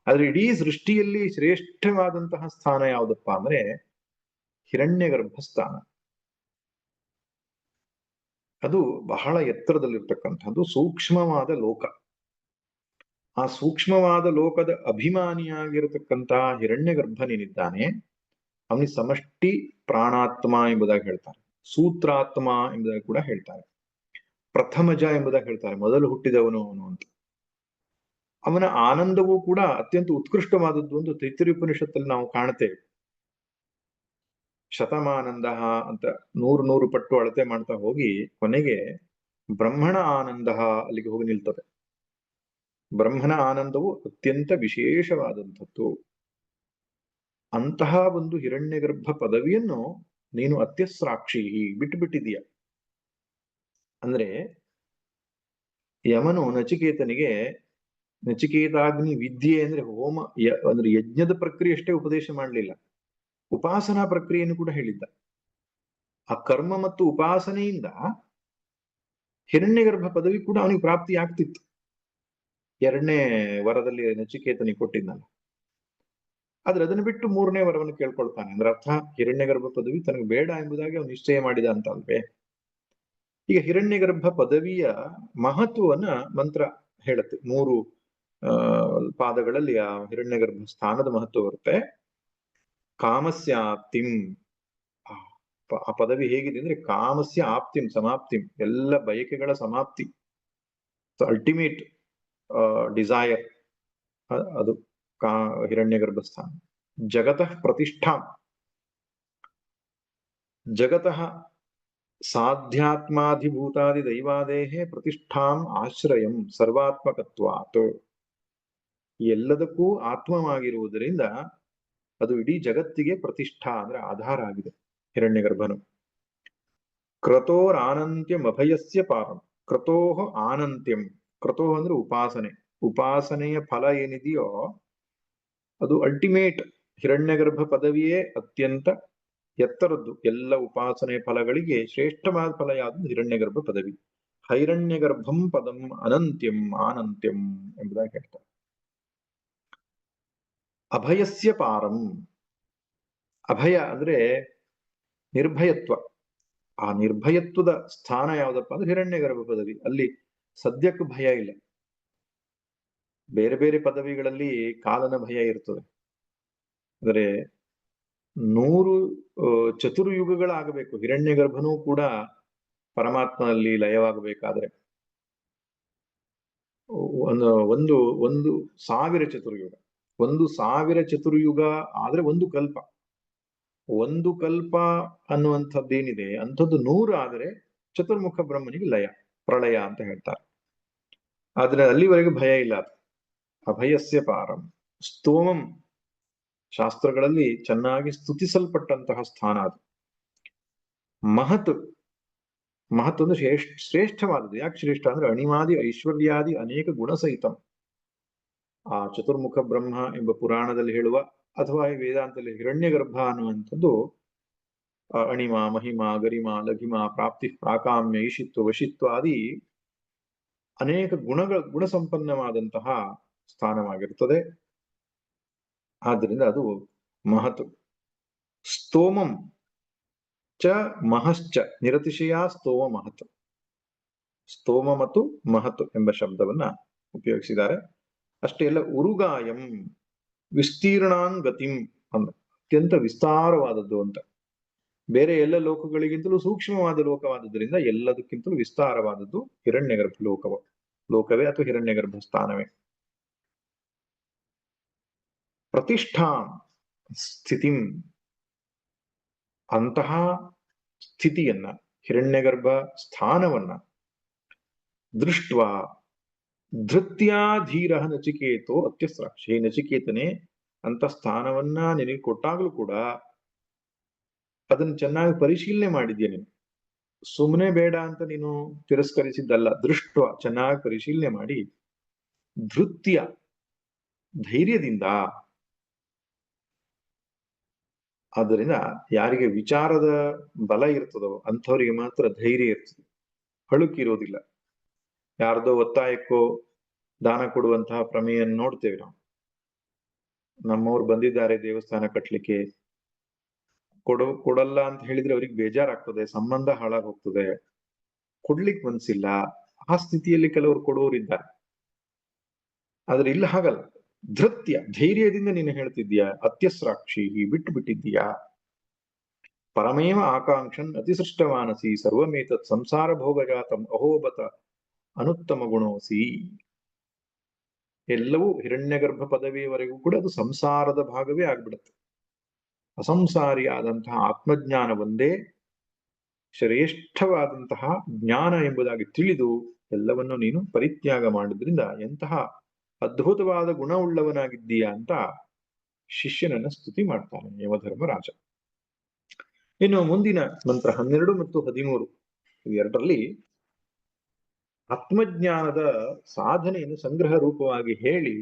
ಆದ್ರೆ ಇಡೀ ಸೃಷ್ಟಿಯಲ್ಲಿ ಶ್ರೇಷ್ಠವಾದಂತಹ ಸ್ಥಾನ ಯಾವುದಪ್ಪ ಅಂದ್ರೆ ಹಿರಣ್ಯಗರ್ಭ ಸ್ಥಾನ. ಅದು ಬಹಳ ಎತ್ತರದಲ್ಲಿರ್ತಕ್ಕಂಥದ್ದು, ಸೂಕ್ಷ್ಮವಾದ ಲೋಕ. ಆ ಸೂಕ್ಷ್ಮವಾದ ಲೋಕದ ಅಭಿಮಾನಿಯಾಗಿರತಕ್ಕಂತಹ ಹಿರಣ್ಯಗರ್ಭನೇನಿದ್ದಾನೆ, ಅವನಿಗೆ ಸಮಷ್ಟಿ ಪ್ರಾಣಾತ್ಮ ಎಂಬುದಾಗಿ ಹೇಳ್ತಾರೆ, ಸೂತ್ರಾತ್ಮ ಎಂಬುದಾಗಿ ಕೂಡ ಹೇಳ್ತಾರೆ, ಪ್ರಥಮಜ ಎಂಬುದಾಗಿ ಹೇಳ್ತಾರೆ, ಮೊದಲು ಹುಟ್ಟಿದವನು ಅವನು ಅಂತ. ಅವನ ಆನಂದವೂ ಕೂಡ ಅತ್ಯಂತ ಉತ್ಕೃಷ್ಟವಾದದ್ದು ಅಂತ ತೈತ್ತಿರೀಯ ಉಪನಿಷತ್ತಲ್ಲಿ ನಾವು ಕಾಣ್ತೇವೆ. ಶತಮಾನಂದ ಅಂತ ನೂರು ಪಟ್ಟು ಅಳತೆ ಮಾಡ್ತಾ ಹೋಗಿ ಕೊನೆಗೆ ಬ್ರಹ್ಮಣ ಆನಂದ ಅಲ್ಲಿಗೆ ಹೋಗಿ ನಿಲ್ತದೆ. ಬ್ರಹ್ಮನ ಆನಂದವು ಅತ್ಯಂತ ವಿಶೇಷವಾದಂಥದ್ದು. ಅಂತಹ ಒಂದು ಹಿರಣ್ಯಗರ್ಭ ಪದವಿಯನ್ನು ನೀನು ಅತ್ಯಸ್ರಾಕ್ಷಿ ಬಿಟ್ಟುಬಿಟ್ಟಿದೀಯ. ಅಂದ್ರೆ ಯಮನು ನಚಿಕೇತನಿಗೆ ನಚಿಕೇತಾಗ್ನಿ ವಿದ್ಯೆ ಅಂದ್ರೆ ಹೋಮ ಅಂದ್ರೆ ಯಜ್ಞದ ಪ್ರಕ್ರಿಯೆ ಅಷ್ಟೇ ಉಪದೇಶ ಮಾಡಲಿಲ್ಲ, ಉಪಾಸನಾ ಪ್ರಕ್ರಿಯೆಯನ್ನು ಕೂಡ ಹೇಳಿದ್ದ. ಆ ಕರ್ಮ ಮತ್ತು ಉಪಾಸನೆಯಿಂದ ಹಿರಣ್ಯಗರ್ಭ ಪದವಿ ಕೂಡ ಅವನಿಗೆ ಪ್ರಾಪ್ತಿ ಆಗ್ತಿತ್ತು. ಎರಡನೇ ವರದಲ್ಲಿ ನಚಿಕೇತನಿಗೆ ಕೊಟ್ಟಿದ್ನಲ್ಲ. ಆದ್ರೆ ಅದನ್ನು ಬಿಟ್ಟು ಮೂರನೇ ವರವನ್ನು ಕೇಳ್ಕೊಳ್ತಾನೆ ಅಂದ್ರೆ ಅರ್ಥ ಹಿರಣ್ಯಗರ್ಭ ಪದವಿ ತನಗೆ ಬೇಡ ಎಂಬುದಾಗಿ ಅವನು ನಿಶ್ಚಯ ಮಾಡಿದ ಅಂತ ಅಲ್ವೇ. ಈಗ ಹಿರಣ್ಯಗರ್ಭ ಪದವಿಯ ಮಹತ್ವವನ್ನ ಮಂತ್ರ ಹೇಳುತ್ತೆ. 3 ಪಾದಗಳಲ್ಲಿ ಆ ಹಿರಣ್ಯಗರ್ಭ ಸ್ಥಾನದ ಮಹತ್ವ ಬರುತ್ತೆ. ಕಾಮಸ್ಯಾಪ್ತಿಂ, ಆ ಪದವಿ ಹೇಗಿದೆ ಅಂದ್ರೆ ಕಾಮಸ್ಯ ಆಪ್ತಿಂ ಸಮಾಪ್ತಿಂ, ಎಲ್ಲ ಬಯಕೆಗಳ ಸಮಾಪ್ತಿ, ಅಲ್ಟಿಮೇಟ್ ಡಿಸೈರ್, ಅದು ಹಿರಣ್ಯಗರ್ಭ ಸ್ಥಾನ. ಜಗತಃ ಪ್ರತಿಷ್ಠಾಂ, ಜಗತಃ ಸಾಧ್ಯಾತ್ಮಾಧಿಭೂತಾದಿ ದೈವಾದೇಹೇ ಪ್ರತಿಷ್ಠಾಂ ಆಶ್ರಯಂ ಸರ್ವಾತ್ಮಕತ್ವಾತ್. ಎಲ್ಲದಕ್ಕೂ ಆತ್ಮವಾಗಿರುವುದರಿಂದ ಅದು ಇಡೀ ಜಗತ್ತಿಗೆ ಪ್ರತಿಷ್ಠಾ ಅಂದ್ರೆ ಆಧಾರ ಆಗಿದೆ ಹಿರಣ್ಯಗರ್ಭನು. ಕ್ರತೋರ್ ಆನಂತ್ಯಂ ಅಭಯಸ್ಯ ಪಾರಂ, ಕ್ರತೋಹ ಆನಂತ್ಯಂ, ಕ್ರತೋ ಅಂದ್ರೆ ಉಪಾಸನೆ, ಉಪಾಸನೆಯ ಫಲ ಏನಿದೆಯೋ ಅದು ಅಲ್ಟಿಮೇಟ್. ಹಿರಣ್ಯಗರ್ಭ ಪದವಿಯೇ ಅತ್ಯಂತ ಎತ್ತರದ್ದು, ಎಲ್ಲ ಉಪಾಸನೆ ಫಲಗಳಿಗೆ ಶ್ರೇಷ್ಠವಾದ ಫಲ ಯಾವುದು? ಹಿರಣ್ಯಗರ್ಭ ಪದವಿ. ಹೈರಣ್ಯಗರ್ಭಂ ಪದಂ ಅನಂತ್ಯಂ ಆನಂತ್ಯಂ ಎಂಬುದಾಗಿ ಹೇಳ್ತಾರೆ. ಅಭಯಸ್ಯ ಪಾರಂ, ಅಭಯ ಅಂದ್ರೆ ನಿರ್ಭಯತ್ವ. ಆ ನಿರ್ಭಯತ್ವದ ಸ್ಥಾನ ಯಾವ್ದಪ್ಪ ಅಂದ್ರೆ ಹಿರಣ್ಯಗರ್ಭ ಪದವಿ. ಅಲ್ಲಿ ಸದ್ಯಕ್ಕೆ ಭಯ ಇಲ್ಲ, ಬೇರೆ ಬೇರೆ ಪದವಿಗಳಲ್ಲಿ ಕಾಲನ ಭಯ ಇರ್ತದೆ. ಅಂದರೆ 100 ಚತುರ್ಯುಗಗಳಾಗಬೇಕು. ಹಿರಣ್ಯ ಗರ್ಭನೂ ಕೂಡ ಪರಮಾತ್ಮನಲ್ಲಿ ಲಯವಾಗಬೇಕಾದ್ರೆ ಒಂದು ಒಂದು ಒಂದು 1000 ಚತುರ್ಯುಗ. 1000 ಚತುರ್ಯುಗ ಆದ್ರೆ ಒಂದು ಕಲ್ಪ. ಒಂದು ಕಲ್ಪ ಅನ್ನುವಂಥದ್ದೇನಿದೆ ಅಂಥದ್ದು 100 ಆದರೆ ಚತುರ್ಮುಖ ಬ್ರಹ್ಮನಿಗೆ ಲಯ, ಪ್ರಳಯ ಅಂತ ಹೇಳ್ತಾರೆ. ಆದ್ರೆ ಅಲ್ಲಿವರೆಗೆ ಭಯ ಇಲ್ಲ. ಅಭಯಸ್ಯ ಪಾರಂ ಸ್ತೋಮಂ, ಶಾಸ್ತ್ರಗಳಲ್ಲಿ ಚೆನ್ನಾಗಿ ಸ್ತುತಿಸಲ್ಪಟ್ಟಂತಹ ಸ್ಥಾನ ಅದು. ಮಹತ್, ಮಹತ್ ಅಂದ್ರೆ ಶ್ರೇಷ್ಠವಾದದ್ದು. ಯಾಕೆ ಶ್ರೇಷ್ಠ ಅಂದ್ರೆ ಅಣಿಮಾದಿ ಐಶ್ವರ್ಯಾದಿ ಅನೇಕ ಗುಣಸಹಿತಂ. ಆ ಚತುರ್ಮುಖ ಬ್ರಹ್ಮ ಎಂಬ ಪುರಾಣದಲ್ಲಿ ಹೇಳುವ ಅಥವಾ ವೇದಾಂತದಲ್ಲಿ ಹಿರಣ್ಯ ಗರ್ಭ ಅನ್ನುವಂಥದ್ದು ಅಣಿಮ, ಮಹಿಮಾ, ಗರಿಮ, ಲಘಿಮ, ಪ್ರಾಪ್ತಿ, ಪ್ರಾಕಾಮ್ಯ, ಈಶಿತ್ವ, ವಶಿತ್ವಾದಿ ಅನೇಕ ಗುಣ ಸಂಪನ್ನವಾದಂತಹ ಸ್ಥಾನವಾಗಿರುತ್ತದೆ. ಆದ್ದರಿಂದ ಅದು ಮಹತ್. ಸ್ತೋಮಂ ಚ ಮಹಶ್ಚ ನಿರತಿಶಯ ಸ್ತೋಮ ಮಹತ್. ಸ್ತೋಮ ಮತ್ತು ಮಹತ್ ಎಂಬ ಶಬ್ದವನ್ನ ಉಪಯೋಗಿಸಿದ್ದಾರೆ. ಅಷ್ಟೇ ಅಲ್ಲ, ಉರುಗಾಯಂ ವಿಸ್ತೀರ್ಣಾಂಗತಿಂ ಅಂದ, ಅತ್ಯಂತ ವಿಸ್ತಾರವಾದದ್ದು ಅಂತ. ಬೇರೆ ಎಲ್ಲ ಲೋಕಗಳಿಗಿಂತಲೂ ಸೂಕ್ಷ್ಮವಾದ ಲೋಕವಾದದ್ರಿಂದ ಎಲ್ಲದಕ್ಕಿಂತಲೂ ವಿಸ್ತಾರವಾದದ್ದು ಹಿರಣ್ಯಗರ್ಭ ಲೋಕವೇ ಅಥವಾ ಹಿರಣ್ಯಗರ್ಭ ಸ್ಥಾನವೇ. ಪ್ರತಿಷ್ಠಾಂ ಸ್ಥಿತಿಂ, ಅಂತಹ ಸ್ಥಿತಿಯನ್ನ, ಹಿರಣ್ಯಗರ್ಭ ಸ್ಥಾನವನ್ನ ದೃಷ್ಟ ಧೃತ್ಯಾಧೀರ ನಚಿಕೇತೋ ಅತ್ಯಸ್ರಾಕ್ಷಿ. ನಚಿಕೇತನೆ, ಅಂತ ಸ್ಥಾನವನ್ನ ನಿನಗೆ ಕೊಟ್ಟಾಗ್ಲೂ ಕೂಡ ಅದನ್ನು ಚೆನ್ನಾಗಿ ಪರಿಶೀಲನೆ ಮಾಡಿದ್ಯಾ ನೀನು. ಸುಮ್ಮನೆ ಬೇಡ ಅಂತ ನೀನು ತಿರಸ್ಕರಿಸಿದ್ದಲ್ಲ. ದೃಷ್ಟ, ಚೆನ್ನಾಗಿ ಪರಿಶೀಲನೆ ಮಾಡಿ, ಧೃತ್ಯ ಧೈರ್ಯದಿಂದ. ಆದ್ದರಿಂದ ಯಾರಿಗೆ ವಿಚಾರದ ಬಲ ಇರ್ತದೋ ಅಂಥವರಿಗೆ ಮಾತ್ರ ಧೈರ್ಯ ಇರ್ತದೆ, ಹಳುಕಿರೋದಿಲ್ಲ. ಯಾರ್ದೋ ಒತ್ತಾಯಕ್ಕೋ ದಾನ ಕೊಡುವಂತಹ ಪ್ರಮೇಯನ್ನು ನೋಡ್ತೇವೆ ನಾವು. ನಮ್ಮವ್ರು ಬಂದಿದ್ದಾರೆ ದೇವಸ್ಥಾನ ಕಟ್ಲಿಕ್ಕೆ, ಕೊಡಲ್ಲ ಅಂತ ಹೇಳಿದ್ರೆ ಅವ್ರಿಗೆ ಬೇಜಾರಾಗ್ತದೆ, ಸಂಬಂಧ ಹಾಳಾಗಿ ಹೋಗ್ತದೆ, ಕೊಡ್ಲಿಕ್ಕೆ ಮನ್ಸಿಲ್ಲ. ಆ ಸ್ಥಿತಿಯಲ್ಲಿ ಕೆಲವರು ಕೊಡೋರಿದ್ದಾರೆ. ಆದ್ರೆ ಇಲ್ಲ ಹಾಗಲ್ಲ. ಧೃತ್ಯ ಧೈರ್ಯದಿಂದ ನೀನು ಹೇಳ್ತಿದ್ಯಾ, ಅತ್ಯಸ್ರಾಕ್ಷಿ ಬಿಟ್ಟು ಬಿಟ್ಟಿದ್ದೀಯಾ. ಪರಮೇವ ಆಕಾಂಕ್ಷನ್ ಅತಿಸೃಷ್ಟಮಾನಸಿ ಸರ್ವಮೇತತ್ ಸಂಸಾರ ಭೋಗಜಾತಂ ಅಹೋಬತ ಅನುತ್ತಮ ಗುಣೋಸಿ. ಎಲ್ಲವೂ ಹಿರಣ್ಯಗರ್ಭ ಪದವಿಯವರೆಗೂ ಕೂಡ ಅದು ಸಂಸಾರದ ಭಾಗವೇ ಆಗ್ಬಿಡುತ್ತೆ. ಅಸಂಸಾರಿಯಾದಂತಹ ಆತ್ಮಜ್ಞಾನ ಒಂದೇ ಶ್ರೇಷ್ಠವಾದಂತಹ ಜ್ಞಾನ ಎಂಬುದಾಗಿ ತಿಳಿದು ಎಲ್ಲವನ್ನು ನೀನು ಪರಿತ್ಯಾಗ ಮಾಡಿದ್ರಿಂದ ಎಂತಹ ಅದ್ಭುತವಾದ ಗುಣವುಳ್ಳವನಾಗಿದ್ದೀಯಾ ಅಂತ ಶಿಷ್ಯನನ್ನ ಸ್ತುತಿ ಮಾಡ್ತಾನೆ ಯಮಧರ್ಮರಾಜ. ಇನ್ನು ಮುಂದಿನ ಮಂತ್ರ 12 ಮತ್ತು 13 ಇವೆರಡರಲ್ಲಿ ಆತ್ಮಜ್ಞಾನದ ಸಾಧನೆಯನ್ನು ಸಂಗ್ರಹ ರೂಪವಾಗಿ ಹೇಳಿ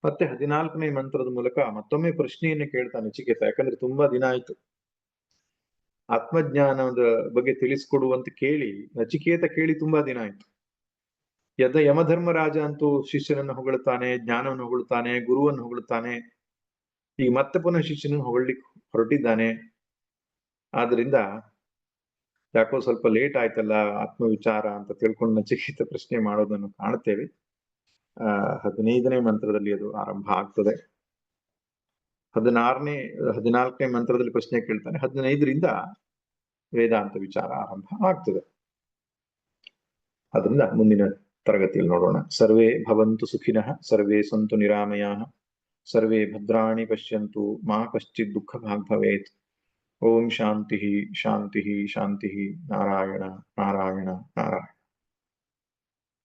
ಮತ್ತೆ 14ನೇ ಮಂತ್ರದ ಮೂಲಕ ಮತ್ತೊಮ್ಮೆ ಪ್ರಶ್ನೆಯನ್ನು ಕೇಳ್ತಾನೆ ನಚಿಕೇತ. ಯಾಕಂದ್ರೆ ತುಂಬಾ ದಿನ ಆಯ್ತು ಆತ್ಮಜ್ಞಾನದ ಬಗ್ಗೆ ತಿಳಿಸ್ಕೊಡುವಂತ ಕೇಳಿ, ನಚಿಕೇತ ಕೇಳಿ ತುಂಬಾ ದಿನ ಆಯ್ತು. ಯಮಧರ್ಮರಾಜ ಅಂತೂ ಶಿಷ್ಯನನ್ನು ಹೊಗಳುತ್ತಾನೆ, ಜ್ಞಾನವನ್ನು ಹೊಗಳುತ್ತಾನೆ, ಗುರುವನ್ನು ಹೊಗಳುತ್ತಾನೆ. ಈಗ ಮತ್ತೆ ಪುನಃ ಶಿಷ್ಯನನ್ನು ಹೊಗಳಿಕ್ ಹೊರಟಿದ್ದಾನೆ. ಆದ್ರಿಂದ ಯಾಕೋ ಸ್ವಲ್ಪ ಲೇಟ್ ಆಯ್ತಲ್ಲ ಆತ್ಮವಿಚಾರ ಅಂತ ತಿಳ್ಕೊಂಡು ನಚಿಕೇತ ಪ್ರಶ್ನೆ ಮಾಡೋದನ್ನು ಕಾಣ್ತೇವೆ. 15ನೇ ಮಂತ್ರದಲ್ಲಿ ಅದು ಆರಂಭ ಆಗ್ತದೆ. 14ನೇ ಮಂತ್ರದಲ್ಲಿ ಪ್ರಶ್ನೆ ಕೇಳ್ತಾನೆ. 15ರಿಂದ ವೇದಾಂತ ವಿಚಾರ ಆರಂಭ ಆಗ್ತದೆ. ಅದರಿಂದ ಮುಂದಿನ ತರಗತಿಯಲ್ಲಿ ನೋಡೋಣ. ಸರ್ವೇ ಭವಂತು ಸುಖಿನಃ, ಸರ್ವೇ ಸಂತು ನಿರಾಮಯಾಃ, ಸರ್ವೇ ಭದ್ರಾಣಿ ಪಶ್ಯಂತು, ಮಾ ಕಶ್ಚಿತ್ ದುಃಖ ಭಾಗ್ ಭವೇತ್. ಓಂ ಶಾಂತಿ ಶಾಂತಿ ಶಾಂತಿ. ನಾರಾಯಣ ನಾರಾಯಣ ನಾರಾಯಣ.